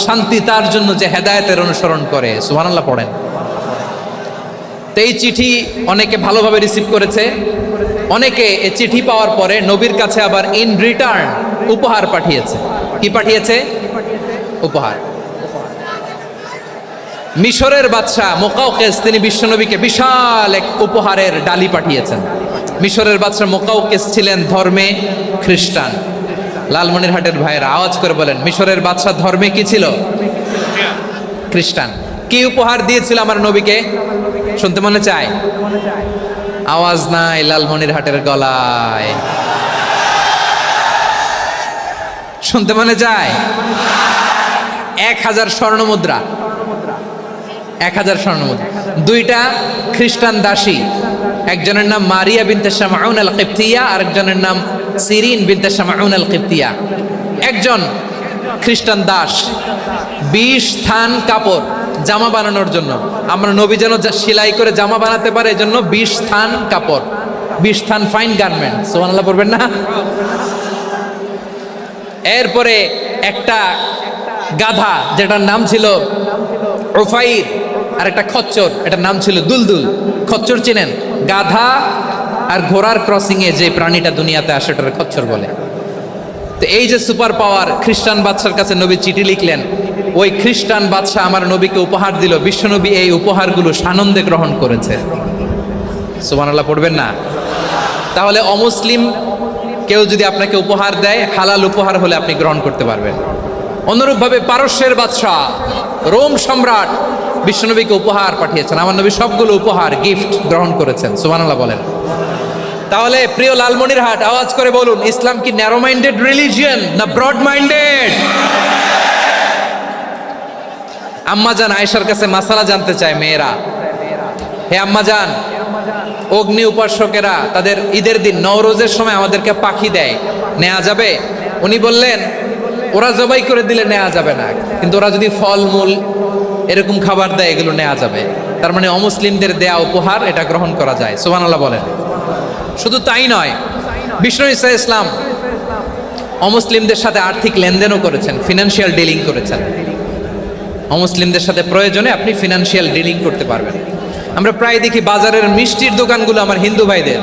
শান্তি তার জন্য যে হেদায়েতের অনুসরণ করে। সুবহানাল্লাহ পড়েন। তো এই চিঠি অনেকে ভালোভাবে রিসিভ করেছে, অনেকে এই চিঠি পাওয়ার পরে নবীর কাছে আবার ইন রিটার্ন উপহার পাঠিয়েছে। কি পাঠিয়েছে? উপহার। মিশরের বাদশা মুকাউকিস তিনি বিশ্বনবীকে বিশাল এক উপহারের ডালি পাঠিয়েছেন। মিশরের বাদশা মুকাউকিস ছিলেন ধর্মে খ্রিস্টান। লালমনিরহাটের ভাইয়েরা আওয়াজ করে বলেন, মিশরের বাদশা ধর্মে কি ছিল? খ্রিস্টান। কি উপহার দিয়েছিল আমার নবীকে? শুনতে মনে চায়? আওয়াজ নাই লালমনিরহাটের গলায়, শুনতে মনে চায়? 1000 স্বর্ণ মুদ্রা, 1000 স্বর্ণ মুদ্রা। 2টা খ্রিস্টান দাসী, একজনের নাম মারিয়া বিনতে শামাউন আল কিবতিয়া, আরেকজনের নাম সিরিন বিনতে শামাউন আল কিবতিয়া। একজন খ্রিস্টান দাস 20 থান কাপড় জামা বানানোর জন্য, আমরা নবী যেন সেলাই করে জামা বানাতে পারে এজন্য 20 থান কাপড়, 20 থান ফাইন গার্মেন্ট। সুবহানাল্লাহ পড়বেন না? এরপরে একটা গাধা যেটার নাম ছিল উফাইর, আর একটা খচ্চর, এটার নাম ছিল দুলদুল। খচ্চর চিনেন? গাধা আর ঘোড়ার ক্রসিং এ যে প্রাণীটা দুনিয়াতে আসে ওটার খচ্চর বলে। তো এই যে সুপার পাওয়ার খ্রিস্টান বাদশার কাছে নবী চিঠি লিখলেন, ওই খ্রিস্টান বাদশা আমার নবীকে উপহার দিল, বিশ্বনবী এই উপহারগুলো সানন্দে গ্রহণ করেছে। সুবহানাল্লাহ পড়বেন না? তাহলে অমুসলিম কেউ যদি আপনাকে উপহার দেয়, হালাল উপহার হলে আপনি গ্রহণ করতে পারবেন। অনুরূপভাবে পারস্যের বাদশা, রোম সম্রাট বিশ্বনবীকে উপহার পাঠিয়েছেন, আমার নবী সবগুলো উপহার গিফট গ্রহণ করেছেন। সুবহানাল্লাহ বলেন। তাহলে প্রিয় লালমনিরহাট আওয়াজ করে বলুন, ইসলাম কি ন্যারো মাইন্ডেড রিলিজিয়ন না ব্রড মাইন্ডেড? আম্মাজান আয়েশার কাছে মাসালা জানতে চায় মেয়েরা, হে আম্মাজান, অগ্নি উপাসকেরা তাদের ঈদের দিন নওরোজের সময় আমাদেরকে পাখি দেয়, নেওয়া যাবে? উনি বললেন, ওরা জবাই করে দিলে নেওয়া যাবে না, কিন্তু ওরা যদি ফলমূল এরকম খাবার দেয় এগুলো নেওয়া যাবে। তার মানে অমুসলিমদের দেয়া উপহার এটা গ্রহণ করা যায়। সুবহানাল্লাহ বলেন। শুধু তাই নয়, বিষ্ণু ঈসা ইসলাম অমুসলিমদের সাথে আর্থিক লেনদেনও করেছেন, ফিনান্সিয়াল ডিলিং করেছেন। অমুসলিমদের সাথে প্রয়োজনে আপনি ফিনান্সিয়াল ডিলিং করতে পারবেন। আমরা প্রায় দেখি বাজারের মিষ্টির দোকানগুলো আমার হিন্দু ভাইদের।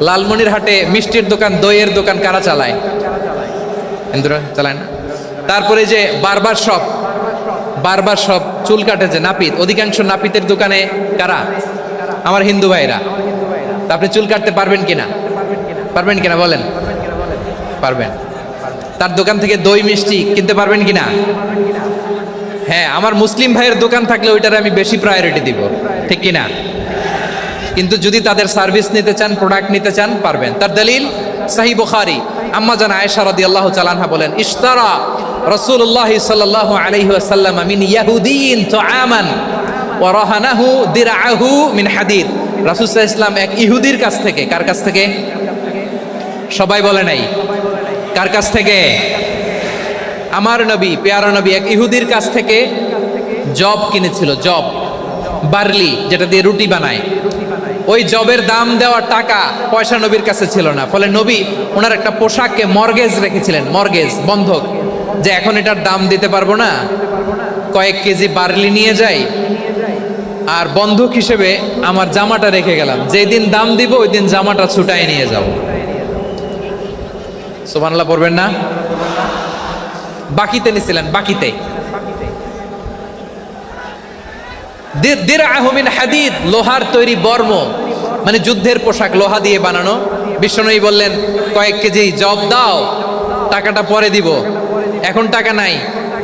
লালমনিরহাটে মিষ্টির দোকান, দইয়ের দোকান কারা চালায়? হিন্দুরা চালায় না? তারপরে যে বারবার শপ, চুল কাটে যে নাপিত, অধিকাংশ নাপিতের দোকানে কারা? আমার হিন্দু ভাইরা। তা আপনি চুল কাটতে পারবেন কিনা? পারবেন কিনা বলেন? পারবেন। তার দোকান থেকে দই মিষ্টি কিনতে পারবেন কিনা? হ্যাঁ, আমার মুসলিম ভাইয়ের দোকান থাকলে ওইটারে আমি বেশি প্রায়োরিটি দিব, ঠিক কিনা? কিন্তু যদি তাদের সার্ভিস নিতে চান, প্রোডাক্ট নিতে চান, পারবেন। তার দলিল সহিহ বুখারী, আম্মাজান আয়েশা রাদিয়াল্লাহু তাআলা আনহা বলেন, ইশতারা রাসূলুল্লাহ সাল্লাল্লাহু আলাইহি ওয়াসাল্লাম মিন ইয়াহুদিয়িন তুআমান ওয়া রাহানাহু দিরআহু মিন হাদিদ। রাসূল সাল্লাল্লাহু আলাইহি ওয়াসাল্লাম এক ইহুদির কাছ থেকে, কার কাছ থেকে? সবাই বলে নাই কার কাছ থেকে? আমার নবী, পেয়ারা নবী এক ইহুদির কাছ থেকে জব কিনেছিল, জব, বার্লি, যেটা দিয়ে রুটি বানায়। ওই জবের দাম দেওয়ার টাকা পয়সা নবীর কাছে ছিল না, ফলে নবী ওনার একটা পোশাককে মর্গেজ রেখেছিলেন, মর্গেজ, বন্ধক, যে এখন এটার দাম দিতে পারবো না, কয়েক কেজি বার্লি নিয়ে যাই আর বন্ধক হিসেবে আমার জামাটা রেখে গেলাম, যেদিন দাম দিব ওই দিন জামাটা ছুটাই নিয়ে যাব। সুবহানাল্লাহ পড়বেন না? বাকিতে নিছিলেন, বাকিতে। দিরআহু মিন হাদিদ, লোহার তৈরি বর্ম, মানে যুদ্ধের পোশাক, লোহা দিয়ে বানানো। বিশ্বনবী বললেন, কয়েক কেজি জব দাও, টাকাটা পরে দিব, এখন টাকা নাই,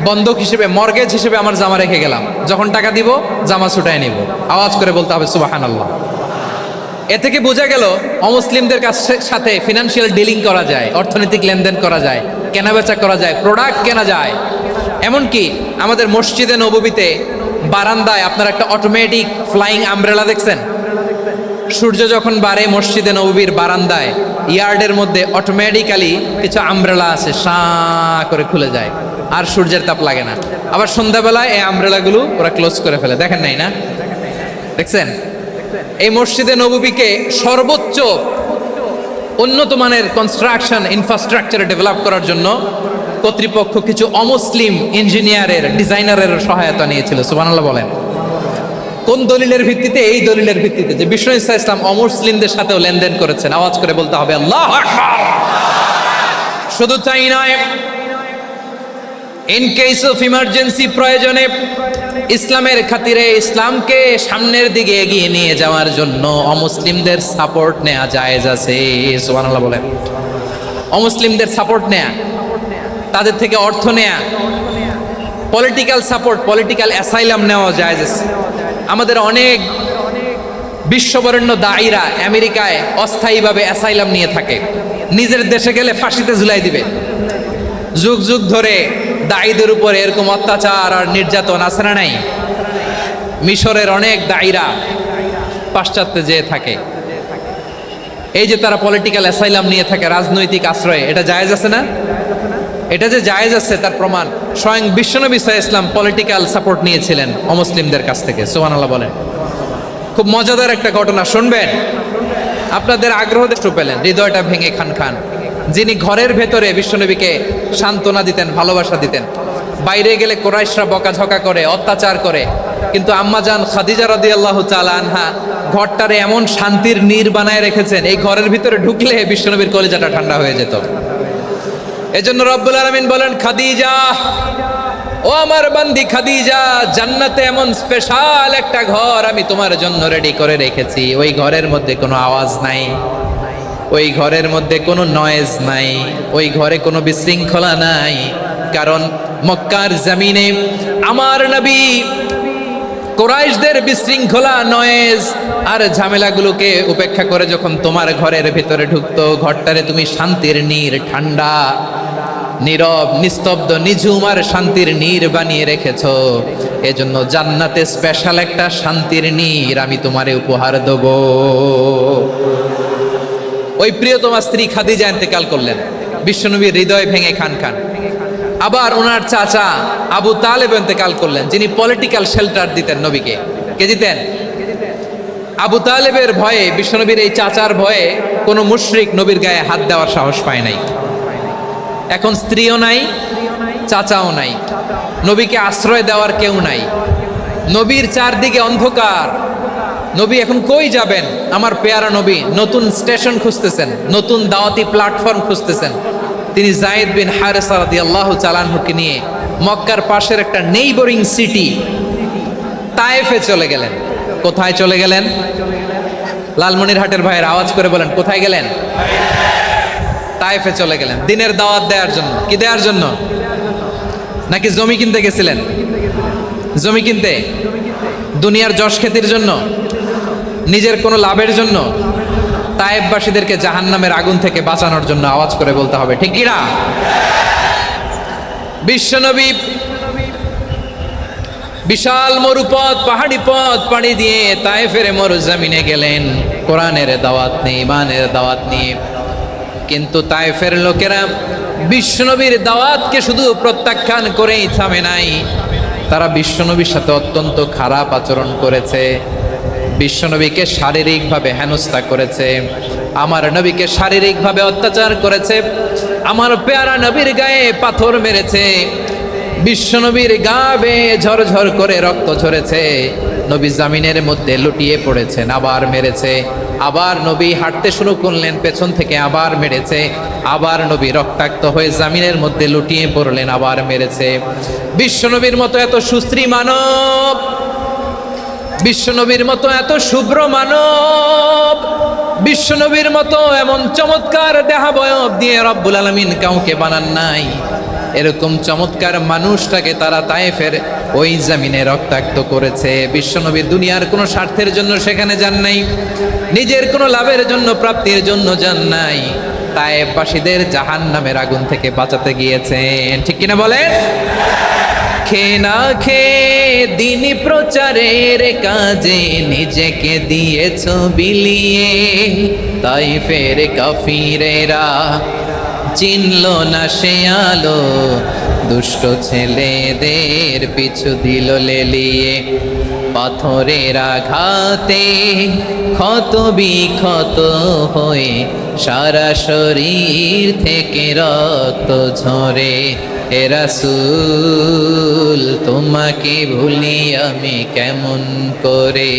বন্ধক হিসেবে, মর্গেজ হিসেবে আমার জামা রেখে গেলাম, যখন টাকা দিব জামা ছুটায় নিব। আওয়াজ করে বলতে হবে সুবহানাল্লাহ। এ থেকে বোঝা গেল অমুসলিমদের সাথে ফিনান্সিয়াল ডিলিং করা যায়, অর্থনৈতিক লেনদেন করা যায়, কেনাবেচা করা যায়, প্রোডাক্ট কেনা যায়। এমনকি আমাদের মসজিদে নববীতে বারান্দায় আপনার একটা অটোমেটিক ফ্লাইং আমব্রেলা দেখছেন? সূর্য যখন বাড়ে মসজিদে নববীর বারান্দায় ইয়ার্ডের মধ্যে অটোমেটিক্যালি কিছু আমব্রেলা আছে, সাঁ করে খুলে যায়, আর সূর্যের তাপ লাগে না। আবার সন্ধ্যাবেলায় এই আমব্রেলাগুলো ওরা ক্লোজ করে ফেলে, দেখেন নাই না? দেখছেন? এই মসজিদে নববীকে সর্বোচ্চ উন্নত মানের কনস্ট্রাকশন ইনফ্রাস্ট্রাকচারে ডেভেলপ করার জন্য কর্তৃপক্ষ কিছু অমুসলিম ইঞ্জিনিয়ারের, ডিজাইনারের সহায়তা নিয়েছিল। সুবহানাল্লাহ বলেন। কোন দলিলের ভিত্তিতে? এই দলিলের ভিত্তিতে যে বিষ্ণু ঈসা ইসলাম অমুসলিমদের সাথেও লেনদেন করেছেন। আওয়াজ করে বলতে হবে আল্লাহু আকবার। শুধু তাই নয়, ইন কেস অফ ইমার্জেন্সি, প্রয়োজনে ইসলামের খাতিরে, ইসলামকে সামনের দিকে এগিয়ে নিয়ে যাওয়ার জন্য অমুসলিমদের সাপোর্ট নেওয়া জায়েজ আছে। সুবহানাল্লাহ বলেন। অমুসলিমদের সাপোর্ট নেয়া, তাদের থেকে অর্থ নেয়া, পলিটিক্যাল সাপোর্ট, পলিটিক্যাল অ্যাসাইলাম নেওয়া জায়েজ আছে। আমাদের অনেক বিশ্ববরেণ্য দায়ীরা আমেরিকায় অস্থায়ীভাবে অ্যাসাইলাম নিয়ে থাকে, নিজের দেশে গেলে ফাঁসিতে ঝুলাই দিবে। যুগ যুগ ধরে দায়ীদের উপরে এরকম অত্যাচার আর নির্যাতন আছে না নাই? মিশরের অনেক দায়ীরা পাশ্চাত্যে যেয়ে থাকে, এই যে তারা পলিটিক্যাল অ্যাসাইলাম নিয়ে থাকে, রাজনৈতিক আশ্রয়, এটা জায়েজ আছে না? এটা যে জায়েজ আছে তার প্রমাণ স্বয়ং বিশ্বনবী সাল্লাল্লাহু আলাইহি ওয়াসাল্লাম পলিটিক্যাল সাপোর্ট নিয়েছিলেন অমুসলিমদের কাছ থেকে। সুবহানাল্লাহ বলেন। খুব মজাদার একটা ঘটনা শুনবেন, আপনাদের আগ্রহ দেখতে পেলেন, হৃদয়টা ভেঙে খান খান। যিনি ঘরের ভেতরে বিশ্বনবীকে সান্ত্বনা দিতেন, ভালোবাসা দিতেন, বাইরে গেলে কোরাইশরা বকাঝকা করে, অত্যাচার করে, কিন্তু আম্মাজান খাদিজা রাদিয়াল্লাহু তাআলা আনহা ঘরটারে এমন শান্তির নীড় বানায় রেখেছেন, এই ঘরের ভিতরে ঢুকলে বিশ্বনবীর কলিজাটা ঠান্ডা হয়ে যেত। এজন্য রব্বুল আলামিন বলেন, খাদিজা, ও আমার বান্দি খাদিজা, জান্নাতে এমন স্পেশাল একটা ঘর আমি তোমার জন্য রেডি করে রেখেছি। ওই ঘরের মধ্যে কোনো আওয়াজ নাই, ওই ঘরের মধ্যে কোনো নয়েজ নাই, ওই ঘরে কোনো বিশৃঙ্খলা নাই। কারণ মক্কার জমিনে আমার নবী কুরাইশদের বিশৃঙ্খলা, নয়েজ আর ঝামেলাগুলোকে উপেক্ষা করে যখন তোমার ঘরের ভিতরে ঢুকতো, ঘরটারে তুমি শান্তির নীড়, ঠান্ডা, নীরব, নিস্তব্ধ, নিঝুম আর শান্তির নীড় বানিয়ে রেখেছো। এজন্য জান্নাতে স্পেশাল একটা শান্তির নীড় আমি তোমারে উপহার দেব। ওই প্রিয়তমা স্ত্রী খাদিজা ইন্তেকাল করলেন, বিশ্বনবীর হৃদয় ভেঙে খান খান। আবার ওনার চাচা আবু তালেব ইন্তেকাল করলেন, যিনি পলিটিক্যাল শেল্টার দিতেন নবীকে। কে দিতেন? আবু তালেবের ভয়ে, বিশ্বনবীর এই চাচার ভয়ে কোনো মুশরিক নবীর গায়ে হাত দেওয়ার সাহস পায় নাই। এখন স্ত্রীও নাই, চাচাও নাই, নবীকে আশ্রয় দেওয়ার কেউ নাই, নবীর চারদিকে অন্ধকার। নবী এখন কই যাবেন? আমার পেয়ারা নবী নতুন স্টেশন খুঁজতেছেন, নতুন দাওয়াতি প্ল্যাটফর্ম খুঁজতেছেন। তিনি যায়েদ বিন হারেসা রাদিয়াল্লাহু তাআলা আনহুকে নিয়ে মক্কার পাশের একটা নেইবরিং সিটি তায়েফে চলে গেলেন। কোথায় চলে গেলেন? লালমনিরহাটের ভাইয়ের আওয়াজ করে বলেন, কোথায় গেলেন? তায়েফে চলে গেলেন দিনের দাওয়াত দেওয়ার জন্য। কি দেওয়ার জন্য? নাকি জমি কিনতে গেছিলেন? জমি কিনতে, দুনিয়ার যশ খ্যাতির জন্য, নিজের কোনো লাভের জন্য? তায়েফবাসীদেরকে জাহান্নামের আগুন থেকে বাঁচানোর জন্য। আওয়াজ করে বলতে হবে ঠিক কিনা? বিশ্বনবী বিশাল মরুপথ, পাহাড়ি পথ পাড়ি দিয়ে তায়েফের মরুজমিনে গেলেন কোরআনের দাওয়াত নিয়ে, ইমানের দাওয়াত নিয়ে। কিন্তু তায়েফের লোকেরা বিশ্বনবীর দাওয়াতকে শুধু প্রত্যাখ্যান করেই থামে নাই, তারা বিশ্বনবীর সাথে অত্যন্ত খারাপ আচরণ করেছে, বিশ্বনবীকে শারীরিকভাবে হেনস্থা করেছে, আমার নবীকে শারীরিকভাবে অত্যাচার করেছে, আমার পেয়ারা নবীর গায়ে পাথর মেরেছে, বিশ্বনবীর গা বেয়ে ঝরঝর করে রক্ত ঝরেছে, নবী জামিনের মধ্যে লুটিয়ে পড়েছেন, আবার মেরেছে, আবার নবী হাঁটতে শুরু করলেন, পেছন থেকে আবার মেরেছে, আবার নবী রক্তাক্ত হয়ে জামিনের মধ্যে লুটিয়ে পড়লেন, আবার মেরেছে। বিশ্বনবীর মতো এত সুশ্রী মানব, বিশ্বনবীর মতো এত শুভ্র মানব, বিশ্বনবীর মতো এমন চমৎকার দেহাবয়ব দিয়ে রব্বুল আলামিন কাউকে বানান নাই। এরকম চমৎকার মানুষটাকে তারা তায়েফের ওই জমিনে রক্তাক্ত করেছে। বিশ্বনবী দুনিয়ার কোনো স্বার্থের জন্য সেখানে যান নাই, নিজের কোনো লাভের জন্য, প্রাপ্তির জন্য যান নাই। তায়েফবাসীদের জাহান্নামের আগুন থেকে বাঁচাতে গিয়েছেন, ঠিক কিনা বলেন? খেয়ে না খেয়ে দিনী প্রচারের কাজে নিজেকে দিয়েছ বিলিয়ে, তাইফের কাফিরেরা চিনল না সে আলো, দুষ্ট ছেলেদের পিছু দিল লেলিয়ে। পাথরের আঘাতে ক্ষত বিক্ষত হয়ে সারা শরীর থেকে রক্ত ঝরে। হে রাসূল তোমাকে ভুলি আমি কেমন করে,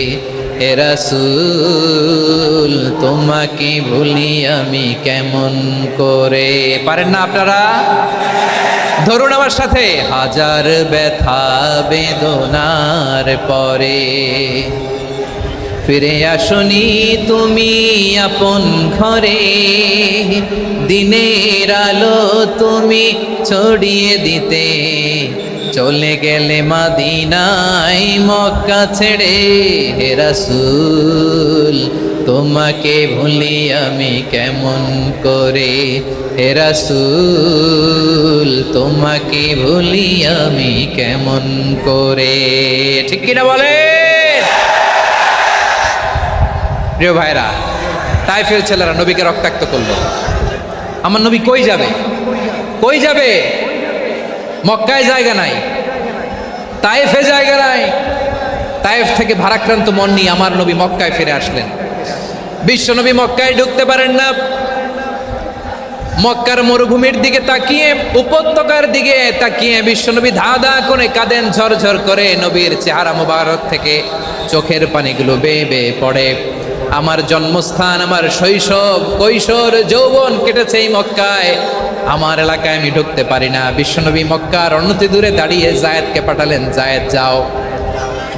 হে রাসূল তোমাকে ভুলি আমি কেমন করে। পারেন না আপনারা? ধরুন আমার সাথে। হাজার ব্যথা বেদনার পরে ফিরে আসনি তুমি আপন ঘরে, দিনের আলো তুমি ছড়িয়ে দিতে চলে গেলে মদিনায় মক্কা ছেড়ে। হে রাসূল তোমাকে ভুলি আমি কেমন করে, হে রাসূল তোমাকে ভুলি আমি কেমন করে। ঠিক কিনা বলে? প্রিয় ভাইরা, তায়েফের ছেলেরা নবীকে রক্তাক্ত করলো। আমার নবী কই যাবে? কই যাবে? মক্কায় জায়গা নাই, তায়েফে জায়গা নাই। তায়েফ থেকে ভারাক্রান্ত মন নিয়ে আমার নবী মক্কায় ফিরে আসলেন। বিশ্ব নবী মক্কায় ঢুকতে পারেন না। মক্কার মরুভূমির দিকে তাকিয়ে, উপত্যকার দিকে তাকিয়ে বিশ্বনবী ধা ধা করে কাঁদেন, ঝরঝর করে। নবীর চেহারা মোবারক থেকে চোখের পানিগুলো বেয়ে বেয়ে পড়ে। আমার জন্মস্থান, আমার শৈশব, কৈশোর, যৌবন কেটেছে এই মক্কায়। আমার এলাকায় আমি ঢুকতে পারি না। বিশ্বনবী মক্কার অনতি দূরে দাঁড়িয়ে জায়েদকে পাঠালেন, জায়েদ যাও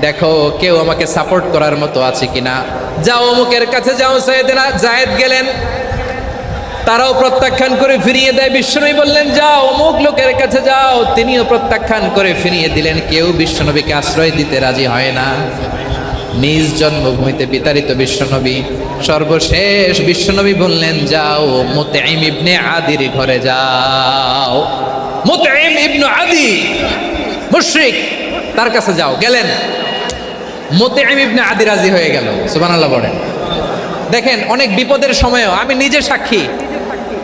দেখো কেউ আমাকে সাপোর্ট করার মতো আছে কিনা, যাও অমুকের কাছে যাও। জায়েদ গেলেন, তারাও প্রত্যাখ্যান করে ফিরিয়ে দেয়। বিশ্বনবী বললেন যাও অমুক লোকের কাছে যাও, তিনিও প্রত্যাখ্যান করে ফিরিয়ে দিলেন। কেউ বিশ্বনবীকে আশ্রয় দিতে রাজি হয় না। নিজ জন্মভূমিতে বিতাড়িত বিশ্বনবী, সর্বশেষ বিশ্বনবী বললেন যাও মুতঈম ইবনে আদির ঘরে যাও। মুতঈম ইবনে আদি মুশরিক, তার কাছে যাও। গেলেন, মুতঈম ইবনে আদি রাজি হয়ে গেল। সুবহানাল্লাহ বলেন। দেখেন, অনেক বিপদের সময়ও আমি নিজে সাক্ষী,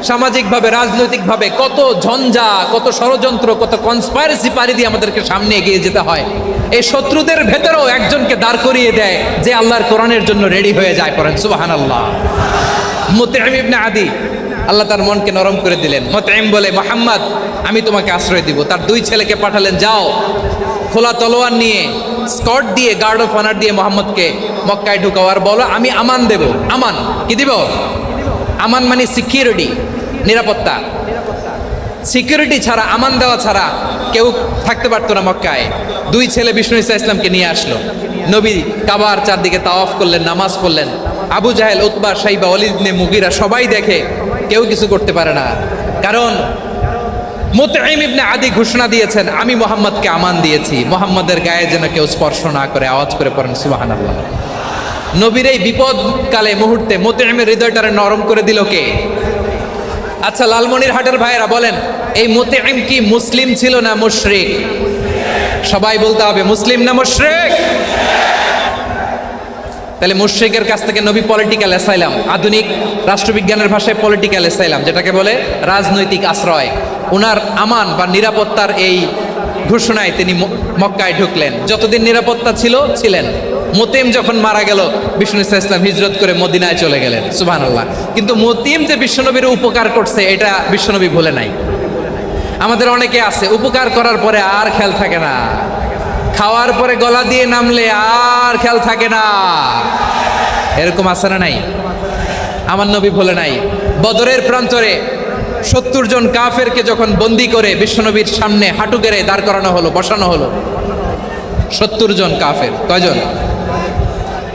সামাজিকভাবে, রাজনৈতিকভাবে কত ঝঞ্ঝা, কত ষড়যন্ত্র, কত কনস্পাইরেসি পাড়ি দিয়ে আমাদেরকে সামনে এগিয়ে যেতে হয়। এই শত্রুদের ভেতরেও একজনকে দাঁড় করিয়ে দেয় যে আল্লাহর কোরআনের জন্য রেডি হয়ে যায়। পড়েন সুবহানাল্লাহ। মুতঈম ইবনে আদি, আল্লাহ তার মনকে নরম করে দিলেন। মুতঈম বলে, মুহাম্মদ আমি তোমাকে আশ্রয় দিব। তার দুই ছেলেকে পাঠালেন, যাও খোলা তলোয়ার নিয়ে, স্কট দিয়ে, গার্ড অফ অনার দিয়ে মোহাম্মদকে মক্কায় ঢুকাও, আর বলো আমি আমান দেব। আমান কি দিব? আমান মানে সিকিউরিটি, নিরাপত্তা। সিকিউরিটি ছাড়া, আমান দেওয়া ছাড়া কেউ থাকতে পারতো না মক্কায়। দুই ছেলে বিষ্ণু ইসা ইসলামকে নিয়ে আসলো। নবী কাবার চারদিকে তাওয়াফ করলেন, নামাজ পড়লেন। আবু জাহেল, উতবা, শাইবা, ওয়ালিদ ইবনে মুগীরা সবাই দেখে, কেউ কিছু করতে পারে না। কারণ মুতঈম ইবনে আদি ঘোষণা দিয়েছেন আমি মুহাম্মদকে আমান দিয়েছি, মুহাম্মদের গায়ে যেন কেউ স্পর্শ না করে। আওয়াজ করে পড়েন সুবহানাল্লাহ। নবীর এই বিপদকালে মুহূর্তে মুতঈমের হৃদয়টারে নরম করে দিল কে? আচ্ছা লালমনিরহাটের ভাইয়েরা বলেন, এই মুতঈম কি মুসলিম ছিল না মুশরিক? সবাই বলতে হবে মুসলিম না মুশরিক? তাহলে মুশরিকের কাছ থেকে নবী পলিটিক্যাল অ্যাসাইলাম, আধুনিক রাষ্ট্রবিজ্ঞানের ভাষায় পলিটিক্যাল অ্যাসাইলাম, যেটাকে বলে রাজনৈতিক আশ্রয়, ওনার আমান বা নিরাপত্তার এই ঘোষণায় তিনি মক্কায় ঢুকলেন। যতদিন নিরাপত্তা ছিল ছিলেন। মুতঈম যখন মারা গেল, বিষ্ণু ইসলাম হিজরত করে মদিনায় চলে গেলেন। সুবহানাল্লাহ। কিন্তু মুতঈম যে বিশ্বনবীর উপকার করছে এটা বিশ্বনবী ভুলে নাই। আমাদের অনেকে আছে উপকার করার পরে আর খেয়াল থাকে না, খাওয়ার পরে গলা দিয়ে নামলে আর খেয়াল থাকে না। এরকম আছে না নাই? আমার নবী ভুলে নাই। বদরের প্রান্তরে 70 জন কাফেরকে যখন বন্দি করে বিশ্বনবীর সামনে হাঁটু গেড়ে দাঁড় করানো হলো, বসানো হলো। 70 জন কাফের, কয়জন?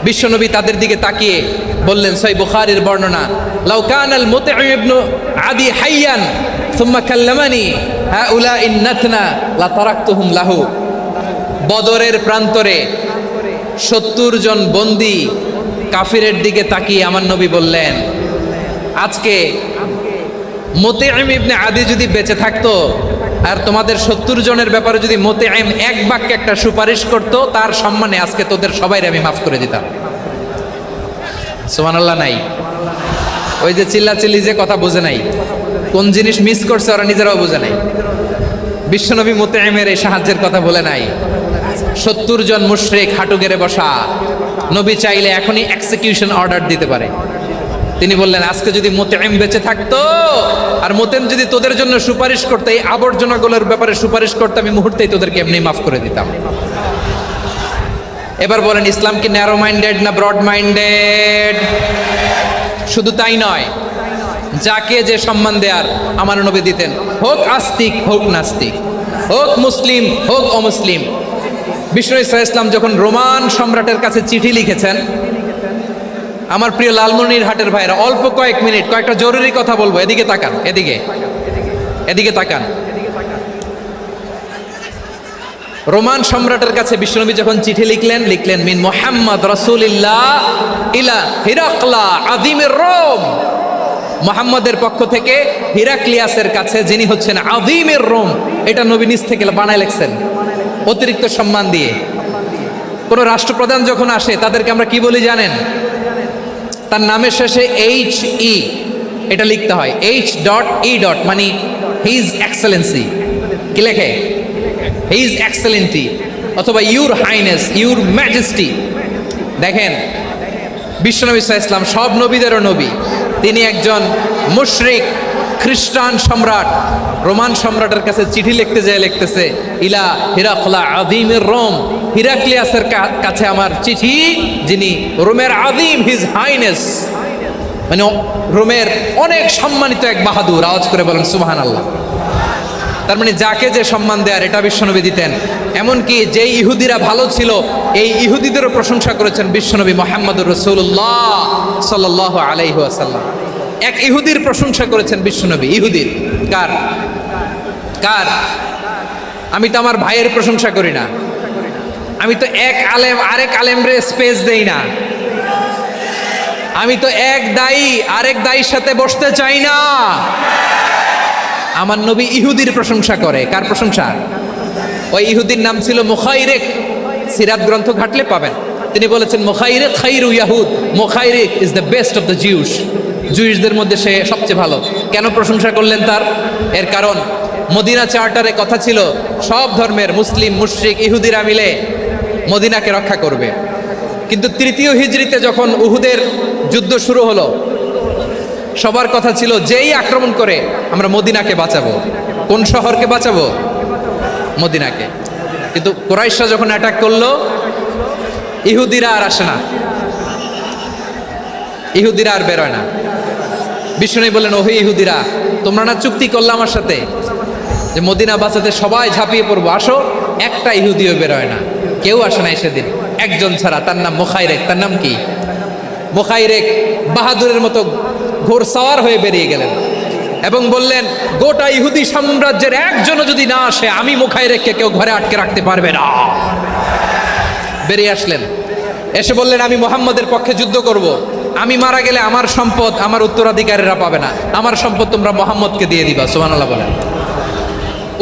বিশ্বনবী তাদের দিকে তাকিয়ে বললেন, সহিহ বুখারীর বর্ণনা, লাউ কানাল মুতঈম ইবনু আদি হাইয়ান সুম্মা কাল্লামানি হাউলাই নাতনা লা তারাকতুহুম লাহু। বদরের প্রান্তরে 70 জন বন্দী কাফিরের দিকে তাকিয়ে আমার নবী বললেন, আজকে মুতঈম ইবনে আদি যদি বেঁচে থাকতো আর তোমাদের 70 জনের ব্যাপারে যদি মুতঈম এক বাক্যে একটা সুপারিশ করত, তার সম্মানে আজকে তোদের সবাইকে আমি মাফ করে দিতাম। সুবহানাল্লাহ নাই? ওই যে চিল্লাচিল্লি যে কথা বোঝে নাই, কোন জিনিস মিস করছে ওরা নিজেরাও বোঝে নাই। বিশ্বনবী মুতঈমের এই সাহায্যের কথা বলে নাই। 70 জন মুশরিক হাঁটু গেড়ে বসা, নবী চাইলে এখনই এক্সিকিউশন অর্ডার দিতে পারে। তিনি বললেন, আজকে যদি মুতঈম বেঁচে থাকতো আর মুতঈম যদি তোদের জন্য সুপারিশ করতো, এই আবর্জনাগুলোর ব্যাপারে সুপারিশ করতো, আমি মুহূর্তেই তোদেরকে এমনি মাফ করে দিতাম। এবার বলেন, ইসলাম কি ন্যারো মাইন্ডেড না ব্রড মাইন্ডেড? শুধু তাই নয়, যাকে যে সম্মান দেয়ার আমার নবী দিতেন, হোক আস্তিক হোক নাস্তিক, হোক মুসলিম হোক অমুসলিম। বিষ্ণু ইসলাম যখন রোমান সম্রাটের কাছে চিঠি লিখেছেন, আমার প্রিয় লালমনিরহাটের ভাইরা, অল্প কয়েক মিনিট কয়েকটা জরুরি কথা বলবো, এদিকে তাকান, এদিকে তাকান। রোমান সম্রাটের কাছে বিশ্বনবী যখন চিঠি লিখলেন মিন মুহাম্মদ রাসূলিল্লাহ ইলা হিরাকলা আযীমির রোম। মুহাম্মদের পক্ষ থেকে হিরাক্লিয়াসের কাছে, যিনি হচ্ছেন আযীমির রোম। এটা নবী নিজ থেকে বানায় লিখছেন অতিরিক্ত সম্মান দিয়ে। কোন রাষ্ট্রপ্রধান যখন আসে তাদেরকে আমরা কি বলি জানেন? তার নামের শেষে HE এটা লিখতে হয়, H.E. মানে হিজ এক্সেলেন্সি। কি লেখে? হিজ এক্সেলেন্টি, অথবা ইউর হাইনেস, ইউর ম্যাজেস্টি। দেখেন, বিশ্বনবী সাল্লাল্লাহু আলাইহি ওয়াসাল্লাম সব নবীদেরও নবী। তিনি একজন মুশরিক খ্রিস্টান সম্রাট রোমান সম্রাটের কাছে চিঠি লিখতে যায়, লিখতেছে ইলা হিরাকলা আযীমির রোম। হিরাক্লিয়াসের কাছে আমার চিঠি, যিনি রোমের আযীম, হিজ হাইনেস, মানে রোমের অনেক সম্মানিত এক বাহাদুর। আওয়াজ করে বলেন সুবহানাল্লাহ। তার মানে যাকে যে সম্মান দেয়ার এটা বিশ্বনবী দিতেন। এমনকি যেই ইহুদিরা ভালো ছিল, এই ইহুদিদেরও প্রশংসা করেছেন বিশ্বনবী মুহাম্মদুর রাসূলুল্লাহ সাল্লাল্লাহু আলাইহি ওয়াসাল্লাম। এক ইহুদির প্রশংসা করেছেন বিশ্বনবী। ইহুদির কার? আমি তো আমার ভাইয়ের প্রশংসা করি না, আমি তো এক আলেম আরেক আলেমরে স্পেস দেই না, আমি তো এক দায়ী আরেক দায়ীর সাথে বসতে চাই না। আমার নবী ইহুদির প্রশংসা করে। কার প্রশংসা? ওই ইহুদির নাম ছিল মুখাইরিক। সিরাত গ্রন্থ ঘাটলে পাবেন। তিনি বলেছেন, মুখাইরিক খাইরু ইয়াহুদ, Mukhayriq is the best of the Jews. জুইশদের মধ্যে সে সবচেয়ে ভালো। কেন প্রশংসা করলেন তার? এর কারণ মদিনা চার্টারে কথা ছিল সব ধর্মের মুসলিম, মুশরিক, ইহুদিরা মিলে মদিনাকে রক্ষা করবে। কিন্তু 3য় হিজরিতে যখন উহুদের যুদ্ধ শুরু হলো, সবার কথা ছিল যেই আক্রমণ করে আমরা মদিনাকে বাঁচাবো। কোন শহরকে বাঁচাবো? মদিনাকে। কিন্তু কুরাইশরা যখন অ্যাটাক করলো, ইহুদিরা আর আসে না, ইহুদিরা আর বেরোয় না। বিষ্ণু বললেন, ওহে ইহুদিরা, তোমরা না চুক্তি করলে আমার সাথে যে মদিনা বাঁচাতে সবাই ঝাঁপিয়ে পড়বো, আসো। একটা ইহুদিও বেরোয় না, কেউ আসে না সেদিন, একজন ছাড়া। তার নাম মুখাইরেক। তার নাম কি? মুখাইরেক বাহাদুরের মতো ঘোড়সাওয়ার হয়ে বেরিয়ে গেলেন এবং বললেন, গোটা ইহুদি সাম্রাজ্যের একজনও যদি না আসে, আমি মুখাইরেককে কেউ ঘরে আটকে রাখতে পারবে না। বেরিয়ে আসলেন, এসে বললেন, আমি মুহাম্মদের পক্ষে যুদ্ধ করব। আমি মারা গেলে আমার সম্পদ আমার উত্তরাধিকারীরা পাবে না, আমার সম্পদ তোমরা মুহাম্মদকে দিয়ে দিবা। সুবহানাল্লাহ বলেন।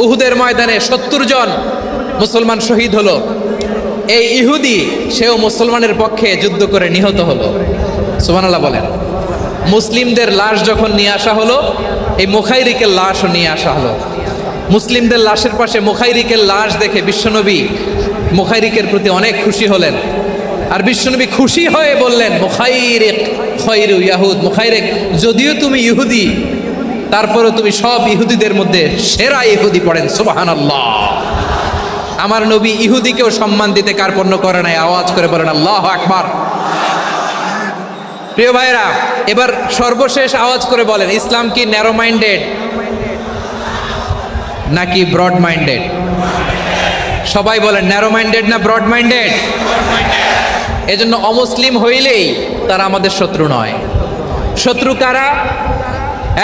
উহুদের ময়দানে 70 জন মুসলমান শহীদ হলো। এই ইহুদি, সেও মুসলমানের পক্ষে যুদ্ধ করে নিহত হলো। সুবহানাল্লাহ বলেন। মুসলিমদের লাশ যখন নিয়ে আসা হলো, এই মুখাইরিকের লাশও নিয়ে আসা হলো। মুসলিমদের লাশের পাশে মুখাইরিকের লাশ দেখে বিশ্বনবী মুখাইরিকের প্রতি অনেক খুশি হলেন। আর বিশ্বনবী খুশি হয়ে বললেন, মুখাইরিক খায়রু ইয়াহুদ। মুখাইরিক, যদিও তুমি ইহুদি, তারপরেও তুমি সব ইহুদিদের মধ্যে সেরা ইহুদি। পড়েন সুবহানাল্লাহ। আমার নবী ইহুদিকেও সম্মান দিতে কার্পণ্য করে নাই। আওয়াজ করে বলেন আল্লাহু আকবার। প্রিয় ভাইরা, এবার সর্বশেষ আওয়াজ করে বলেন, ইসলাম কি ন্যারো মাইন্ডেড নাকি ব্রড মাইন্ডেড? সবাই বলেন, ন্যারো মাইন্ডেড না ব্রড মাইন্ডেড? এজন্য অমুসলিম হইলেই তারা আমাদের শত্রু নয়। শত্রু কারা?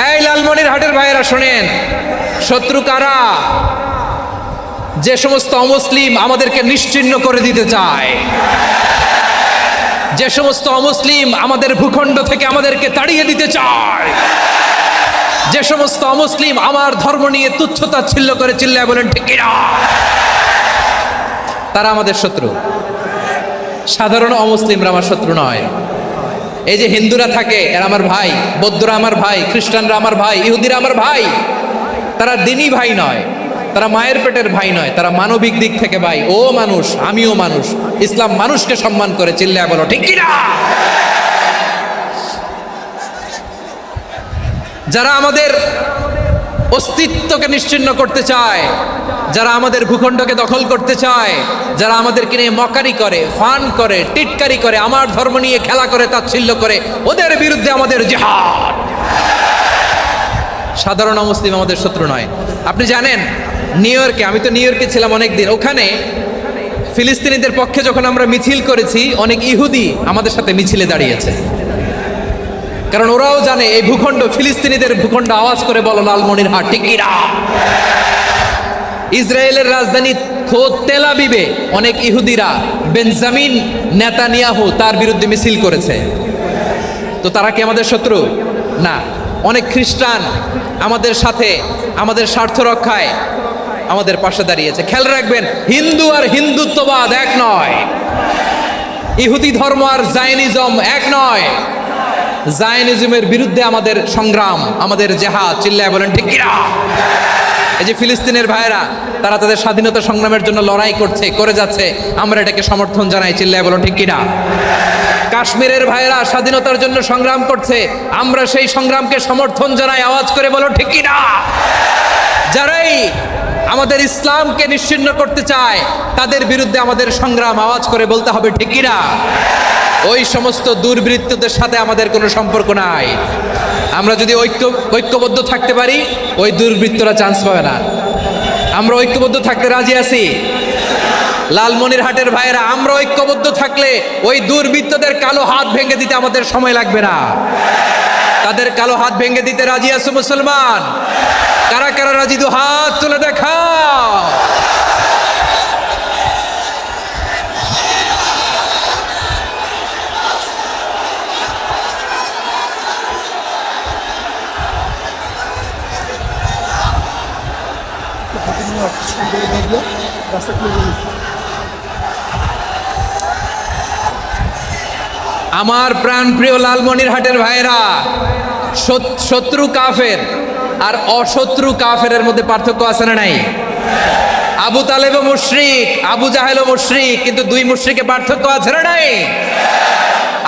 এই লালমনিরহাটের ভাইয়েরা শোনেন, শত্রু কারা? যে সমস্ত অমুসলিম আমাদেরকে নিশ্চিহ্ন করে দিতে চায়, যে সমস্ত অমুসলিম আমাদের ভূখণ্ড থেকে আমাদেরকে তাড়িয়ে দিতে চায়, যে সমস্ত অমুসলিম আমার ধর্ম নিয়ে তুচ্ছতাচ্ছিল্য করে চিল্লায় বলেন ঠিক কিনা, তারা আমাদের শত্রু। সাধারণ অমুসলিমরা আমার শত্রু নয়। এই যে হিন্দুরা থাকে এরা আমার ভাই, বৌদ্ধরা আমার ভাই, খ্রিস্টানরা আমার ভাই, ইহুদিরা আমার ভাই। তারা দিনই ভাই নয়, তারা মায়ের পেটের ভাই নয়, তারা মানবিক দিক থেকে ভাই। ও মানুষ, আমিও মানুষ। ইসলাম মানুষকে সম্মান করে, চিল্লায় বলো ঠিক কিনা। যারা আমাদের অস্তিত্বকে নিশ্চিহ্ন করতে চায়, যারা আমাদের ভূখণ্ডকে দখল করতে চায়, যারা আমাদেরকে নিয়ে মকারি করে, ফান করে, টিটকারি করে, আমার ধর্ম নিয়ে খেলা করে, তাচ্ছিল্য করে, ওদের বিরুদ্ধে আমাদের জিহাদ। সাধারণ মুসলিম আমাদের শত্রু নয়। আপনি জানেন নিউ ইয়র্কে, আমি তো নিউ ইয়র্কে ছিলাম অনেকদিন, ওখানে ফিলিস্তিনিদের পক্ষে যখন আমরা মিছিল করেছি, অনেক ইহুদি আমাদের সাথে মিছিলে দাঁড়িয়েছে। কারণ ওরাও জানে এই ভূখণ্ড ফিলিস্তিনিদের ভূখণ্ড। আওয়াজ করে বলো লালমনিরহাট ঠিক কিনা। ইসরায়েলের রাজধানী খোদ তেল আবিবে অনেক ইহুদিরা বেঞ্জামিন নেতানিয়াহু তার বিরুদ্ধে মিছিল করেছে। তো তারা কি আমাদের শত্রু? না। অনেক খ্রিস্টান আমাদের সাথে আমাদের স্বার্থ রক্ষায় আমাদের পাশে দাঁড়িয়েছে। খেয়াল রাখবেন, হিন্দু আর হিন্দুত্ববাদ এক নয়, ইহুদি ধর্ম আর জায়নিজম এক নয়। জায়নিজমের বিরুদ্ধে আমাদের সংগ্রাম, আমাদের জেহাদ, চিল্লায় বলেন ঠিক কিনা। এই যে ফিলিস্তিনের ভাইয়েরা, তারা তাদের স্বাধীনতা সংগ্রামের জন্য লড়াই করছে, করে যাচ্ছে, আমরা এটাকে সমর্থন জানাই, চিল্লায় বলো ঠিক কিনা। কাশ্মীরের ভাইয়েরা স্বাধীনতার জন্য সংগ্রাম করছে, আমরা সেই সংগ্রামকে সমর্থন জানাই, আওয়াজ করে বলো ঠিক কিনা। যারাই আমাদের ইসলামকে নিশ্চিহ্ন করতে চায় তাদের বিরুদ্ধে আমাদের সংগ্রাম, আওয়াজ করে বলতে হবে ঠিক কিনা। ওই সমস্ত দুর্বৃত্তদের সাথে আমাদের কোনো সম্পর্ক নাই। আমরা যদি ঐক্যবদ্ধ থাকতে পারি, ওই দুর্বৃত্তরা চান্স পাবে না। আমরা ঐক্যবদ্ধ থাকতে রাজি আছি। লালমনিরহাটের ভাইয়েরা, আমরা ঐক্যবদ্ধ থাকলে ওই দুর্বৃত্তদের কালো হাত ভেঙে দিতে আমাদের সময় লাগবে না। তাদের কালো হাত ভেঙে দিতে রাজি আছো মুসলমান? কারা কারা রাজি? দু হাত তুলে দেখাও। আমার প্রাণ প্রিয় লালমনিরহাটের ভাইয়েরা, শত্রু কাফের আর অশত্রু কাফেরের মধ্যে পার্থক্য আছে না নাই? আবু তালেবও মুশরিক, আবু জাহেলও মুশরিক, কিন্তু দুই মুশরিকে পার্থক্য আছে না নাই?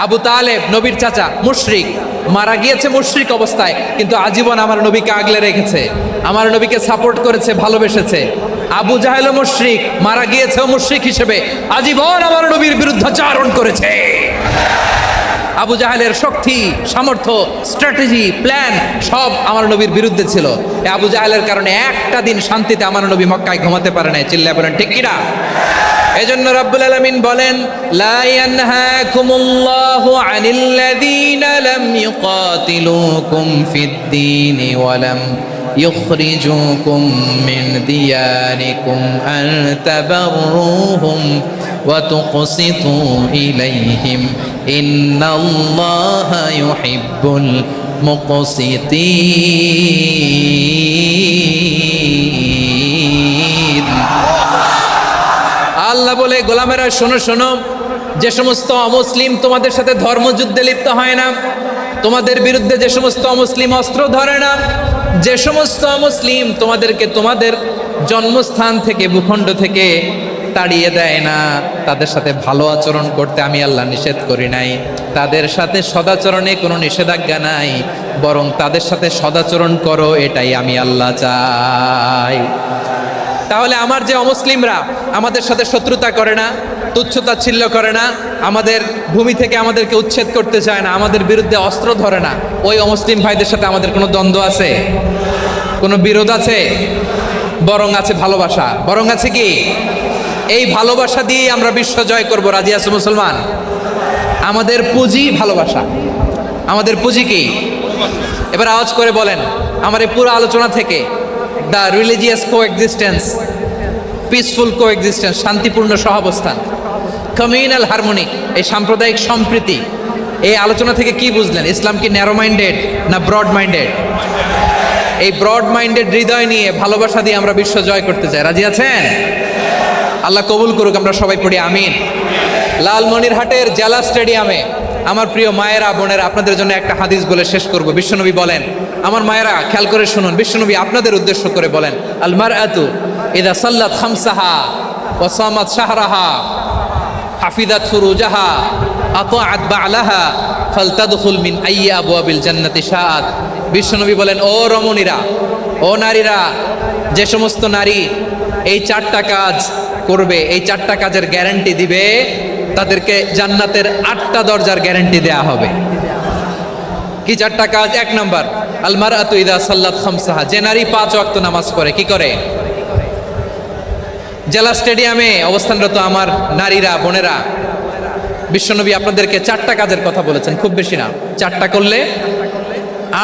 আবু তালেব নবীর চাচা, মুশরিক, মারা গিয়েছে মুশরিক অবস্থায়, কিন্তু আজীবন আমার নবীকে আগলে রেখেছে, আমার নবীকে সাপোর্ট করেছে, ভালোবেসেছে। আবু জাহেলও মুশরিক, মারা গিয়েছেও মুশরিক হিসেবে, আজীবন আমার নবীর বিরুদ্ধাচারণ করেছে। আবু জাহেলের শক্তি, সামর্থ্য, স্ট্র্যাটেজি, প্ল্যান সব আমার নবীর বিরুদ্ধে ছিল। এই আবু জাহেলের কারণে একটা দিন শান্তিতে আমার নবী মক্কায় ঘুমাতে পারে নাই, চিল্লায় বলেন ঠিক কিনা। এজন্য রব্বুল আলামিন বলেন, লা ইয়ানহাকুমুল্লাহু আনিল্লাযীনা লাম ইউকাতিলুকুম ফিদ-দীনি ওয়া লাম يخرجوكم من دياركم أن تبروهم وتقسطوا إليهم إن الله يحب المقسطين। আল্লাহ বলে, গোলামেরা শোনো শোনো, যে সমস্ত অমুসলিম তোমাদের সাথে ধর্মযুদ্ধে লিপ্ত হয় না, তোমাদের বিরুদ্ধে যে সমস্ত অমুসলিম অস্ত্র ধরে না, যে সমস্ত মুসলিম তোমাদেরকে তোমাদের জন্মস্থান থেকে, ভূখণ্ড থেকে তাড়িয়ে দেয় না, তাদের সাথে ভালো আচরণ করতে আমি আল্লাহ নিষেধ করি নাই। তাদের সাথে সদাচরণে কোনো নিষেধাজ্ঞা নাই, বরং তাদের সাথে সদাচরণ করো, এটাই আমি আল্লাহ চাই। তাহলে আমার যে অমুসলিমরা আমাদের সাথে শত্রুতা করে না, তুচ্ছতাচ্ছিল্য করে না, আমাদের ভূমি থেকে আমাদেরকে উচ্ছেদ করতে চায় না, আমাদের বিরুদ্ধে অস্ত্র ধরে না, ওই অমুসলিম ভাইদের সাথে আমাদের কোনো দ্বন্দ্ব আছে? কোনো বিরোধ আছে? বরং আছে ভালোবাসা। বরং আছে কি? এই ভালোবাসা দিয়েই আমরা বিশ্ব জয় করবো। রাজি আছো মুসলমান? আমাদের পুঁজি ভালোবাসা। আমাদের পুঁজি কি? এবার আওয়াজ করে বলেন, আমার এই পুরো আলোচনা থেকে the religious coexistence, peaceful coexistence, শান্তিপূর্ণ সহাবস্থান, কমিউনাল হারমোনি, এই সাম্প্রদায়িক সম্প্রীতি, এই আলোচনা থেকে কি বুঝলেন? ইসলাম কি ন্যারো মাইন্ডেড না ব্রড মাইন্ডেড? এই ব্রড মাইন্ডেড হৃদয় নিয়ে, ভালোবাসা দিয়ে আমরা বিশ্ব জয় করতে চাই। রাজি আছেন? আল্লাহ কবুল করুক, আমরা সবাই পড়ি আমিন। লালমনিরহাটের জেলা স্টেডিয়ামে আমার প্রিয় মায়েরা, বোনেরা, আপনাদের জন্য একটা হাদিস বলে শেষ করব। বিশ্বনবী বলেন, আমার মায়েরা খেয়াল করে শুনুন, বিশ্বনবী আপনাদের উদ্দেশ্য করে বলেন, আল মারআতু ইযা সাল্লাত খামসাহা ওয়া সামাত শাহরাহা হাফিজাত ফুরুজাহা আতাআত বা'লাহা ফালতাদখুল মিন আইয়ি আবওয়াবিল জান্নাতি শাআত। বিশ্বনবী বলেন, ও রমণীরা, ও নারীরা, যে সমস্ত নারী এই 4টা কাজ করবে, এই 4টা কাজের গ্যারান্টি দিবে, তাদেরকে জান্নাতের 8টা দরজার গ্যারান্টি দেয়া হবে। কি 4টা কাজ? 1 নাম্বার, আল মারআতু ইযা সাল্লাত খামসাহা, যে নারী 5 ওয়াক্ত নামাজ পড়ে। কি করে? জেলা স্টেডিয়ামে অবস্থানরত আমার নারীরা, বোনেরা, বিশ্বনবী আপনাদেরকে 4টা কাজের কথা বলেছেন, খুব বেশি না। 4টা করলে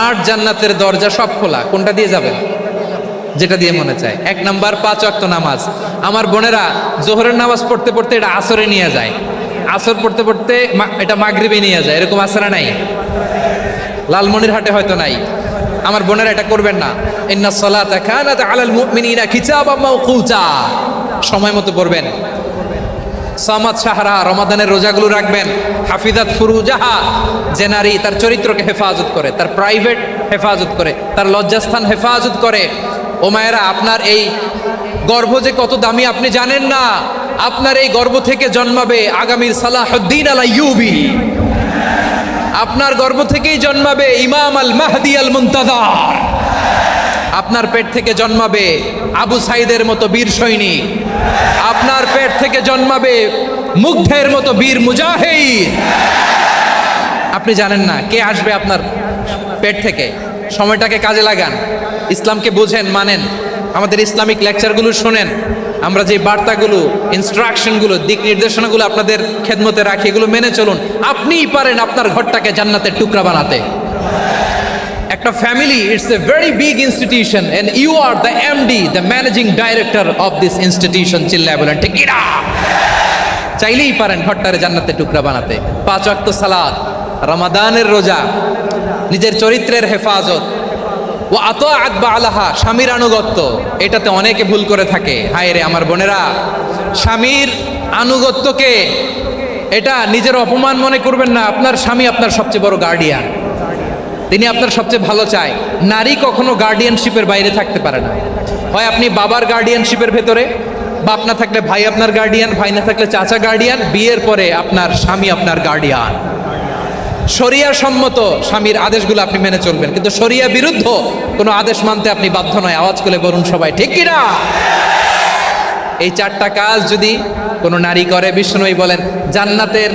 8 জান্নাতের দরজা সব খোলা। কোনটা দিয়ে যাবেন? যেটা দিয়ে মনে চায়। 1 নাম্বার 5 ওয়াক্ত নামাজ। আমার বোনেরা জোহরের নামাজ পড়তে পড়তে এটা আসরে নিয়ে যায়, আসর পড়তে পড়তে এটা মাগরিবে নিয়ে যায়। এরকম আসরা নাই? লালমনিরহাটে হয়তো নাই। আমার বোনেরা এটা করবেন না। ইন্নাস সালাতা কানাত আলাল মুমিনিনা কিতাবাম মাওকুতা, সময় মতো পড়বেন। সামাত শাহরা, রমাদানের রোজাগুলো রাখবেন। হাফিজাত ফুরুজাহা, যে নারী তার চরিত্রকে হেফাজত করে, তার প্রাইভেট হেফাজত করে, তার লজ্জাস্থান হেফাজত করে। ও মায়েরা, আপনার এই গর্ভ যে কত দামি আপনি জানেন না। আপনার এই গর্ভ থেকে জন্মাবে আগামীর সালাহুদ্দিন আল আইয়ুবী। আপনার গর্ভ থেকেই জন্মাবে ইমাম আল মাহদি আল মুনতাজার। আপনার পেট থেকে জন্মাবে আবু সাইদের মতো বীর সৈনিক। আপনার পেট থেকে জন্মাবে মুগ্ধের মতো বীর মুজাহিদ। আপনি জানেন না কে আসবে আপনার পেট থেকে। সময়টাকে কাজে লাগান, ইসলামকে বুঝেন, মানেন, আমাদের ইসলামিক লেকচারগুলো শোনেন। আমরা যে বার্তাগুলো, ইনস্ট্রাকশনগুলো, দিক নির্দেশনাগুলো আপনাদের খেদমতে রাখি, এগুলো মেনে চলুন। আপনিই পারেন আপনার ঘরটাকে জান্নাতের টুকরা বানাতে। একটা family, it's a very big institution and you are the MD, the managing director of this institution. চিল্লায় বলেন ঠিক কিনা? চাইলেই পারেন ঘরটারে জান্নাতের টুকরা বানাতে। 5 ওয়াক্ত সালাত, রমাদানের রোজা, নিজের চরিত্রের হেফাজত, ও আতাআত বা'লাহা, স্বামীর আনুগত্য। এটাতে অনেকে ভুল করে থাকে। হায় রে আমার বোনেরা, স্বামীর আনুগত্যকে এটা নিজের অপমান মনে করবেন না। আপনার স্বামী আপনার সবচেয়ে বড় গার্ডিয়ান, তিনি আপনার সবচেয়ে ভালো চায়। নারী কখনো গার্ডিয়ানশিপের বাইরে থাকতে পারে না। হয় আপনি বাবার গার্ডিয়ানশিপের ভেতরে, বাপ না থাকলে ভাই আপনার গার্ডিয়ান, ভাই না থাকলে চাচা গার্ডিয়ান, বিয়ের পরে আপনার স্বামী আপনার গার্ডিয়ান। শরিয়া সম্মত স্বামীর আদেশগুলো আপনি মেনে চলবেন, কিন্তু শরিয়া বিরুদ্ধ কোনো আদেশ মানতে আপনি বাধ্য নয়। আওয়াজ করে বলুন সবাই ঠিক কিনা? এই 4টা কাজ যদি কোনো নারী করে, বিষ্ণুই বলেন জান্নাতের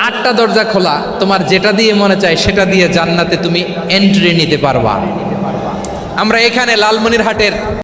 8টা দরজা খোলা। তোমার যেটা দিয়ে মনে চায় সেটা দিয়ে জান্নাতে তুমি এন্ট্রি নিতে পারবা। আমরা এখানে লালমনিরহাটের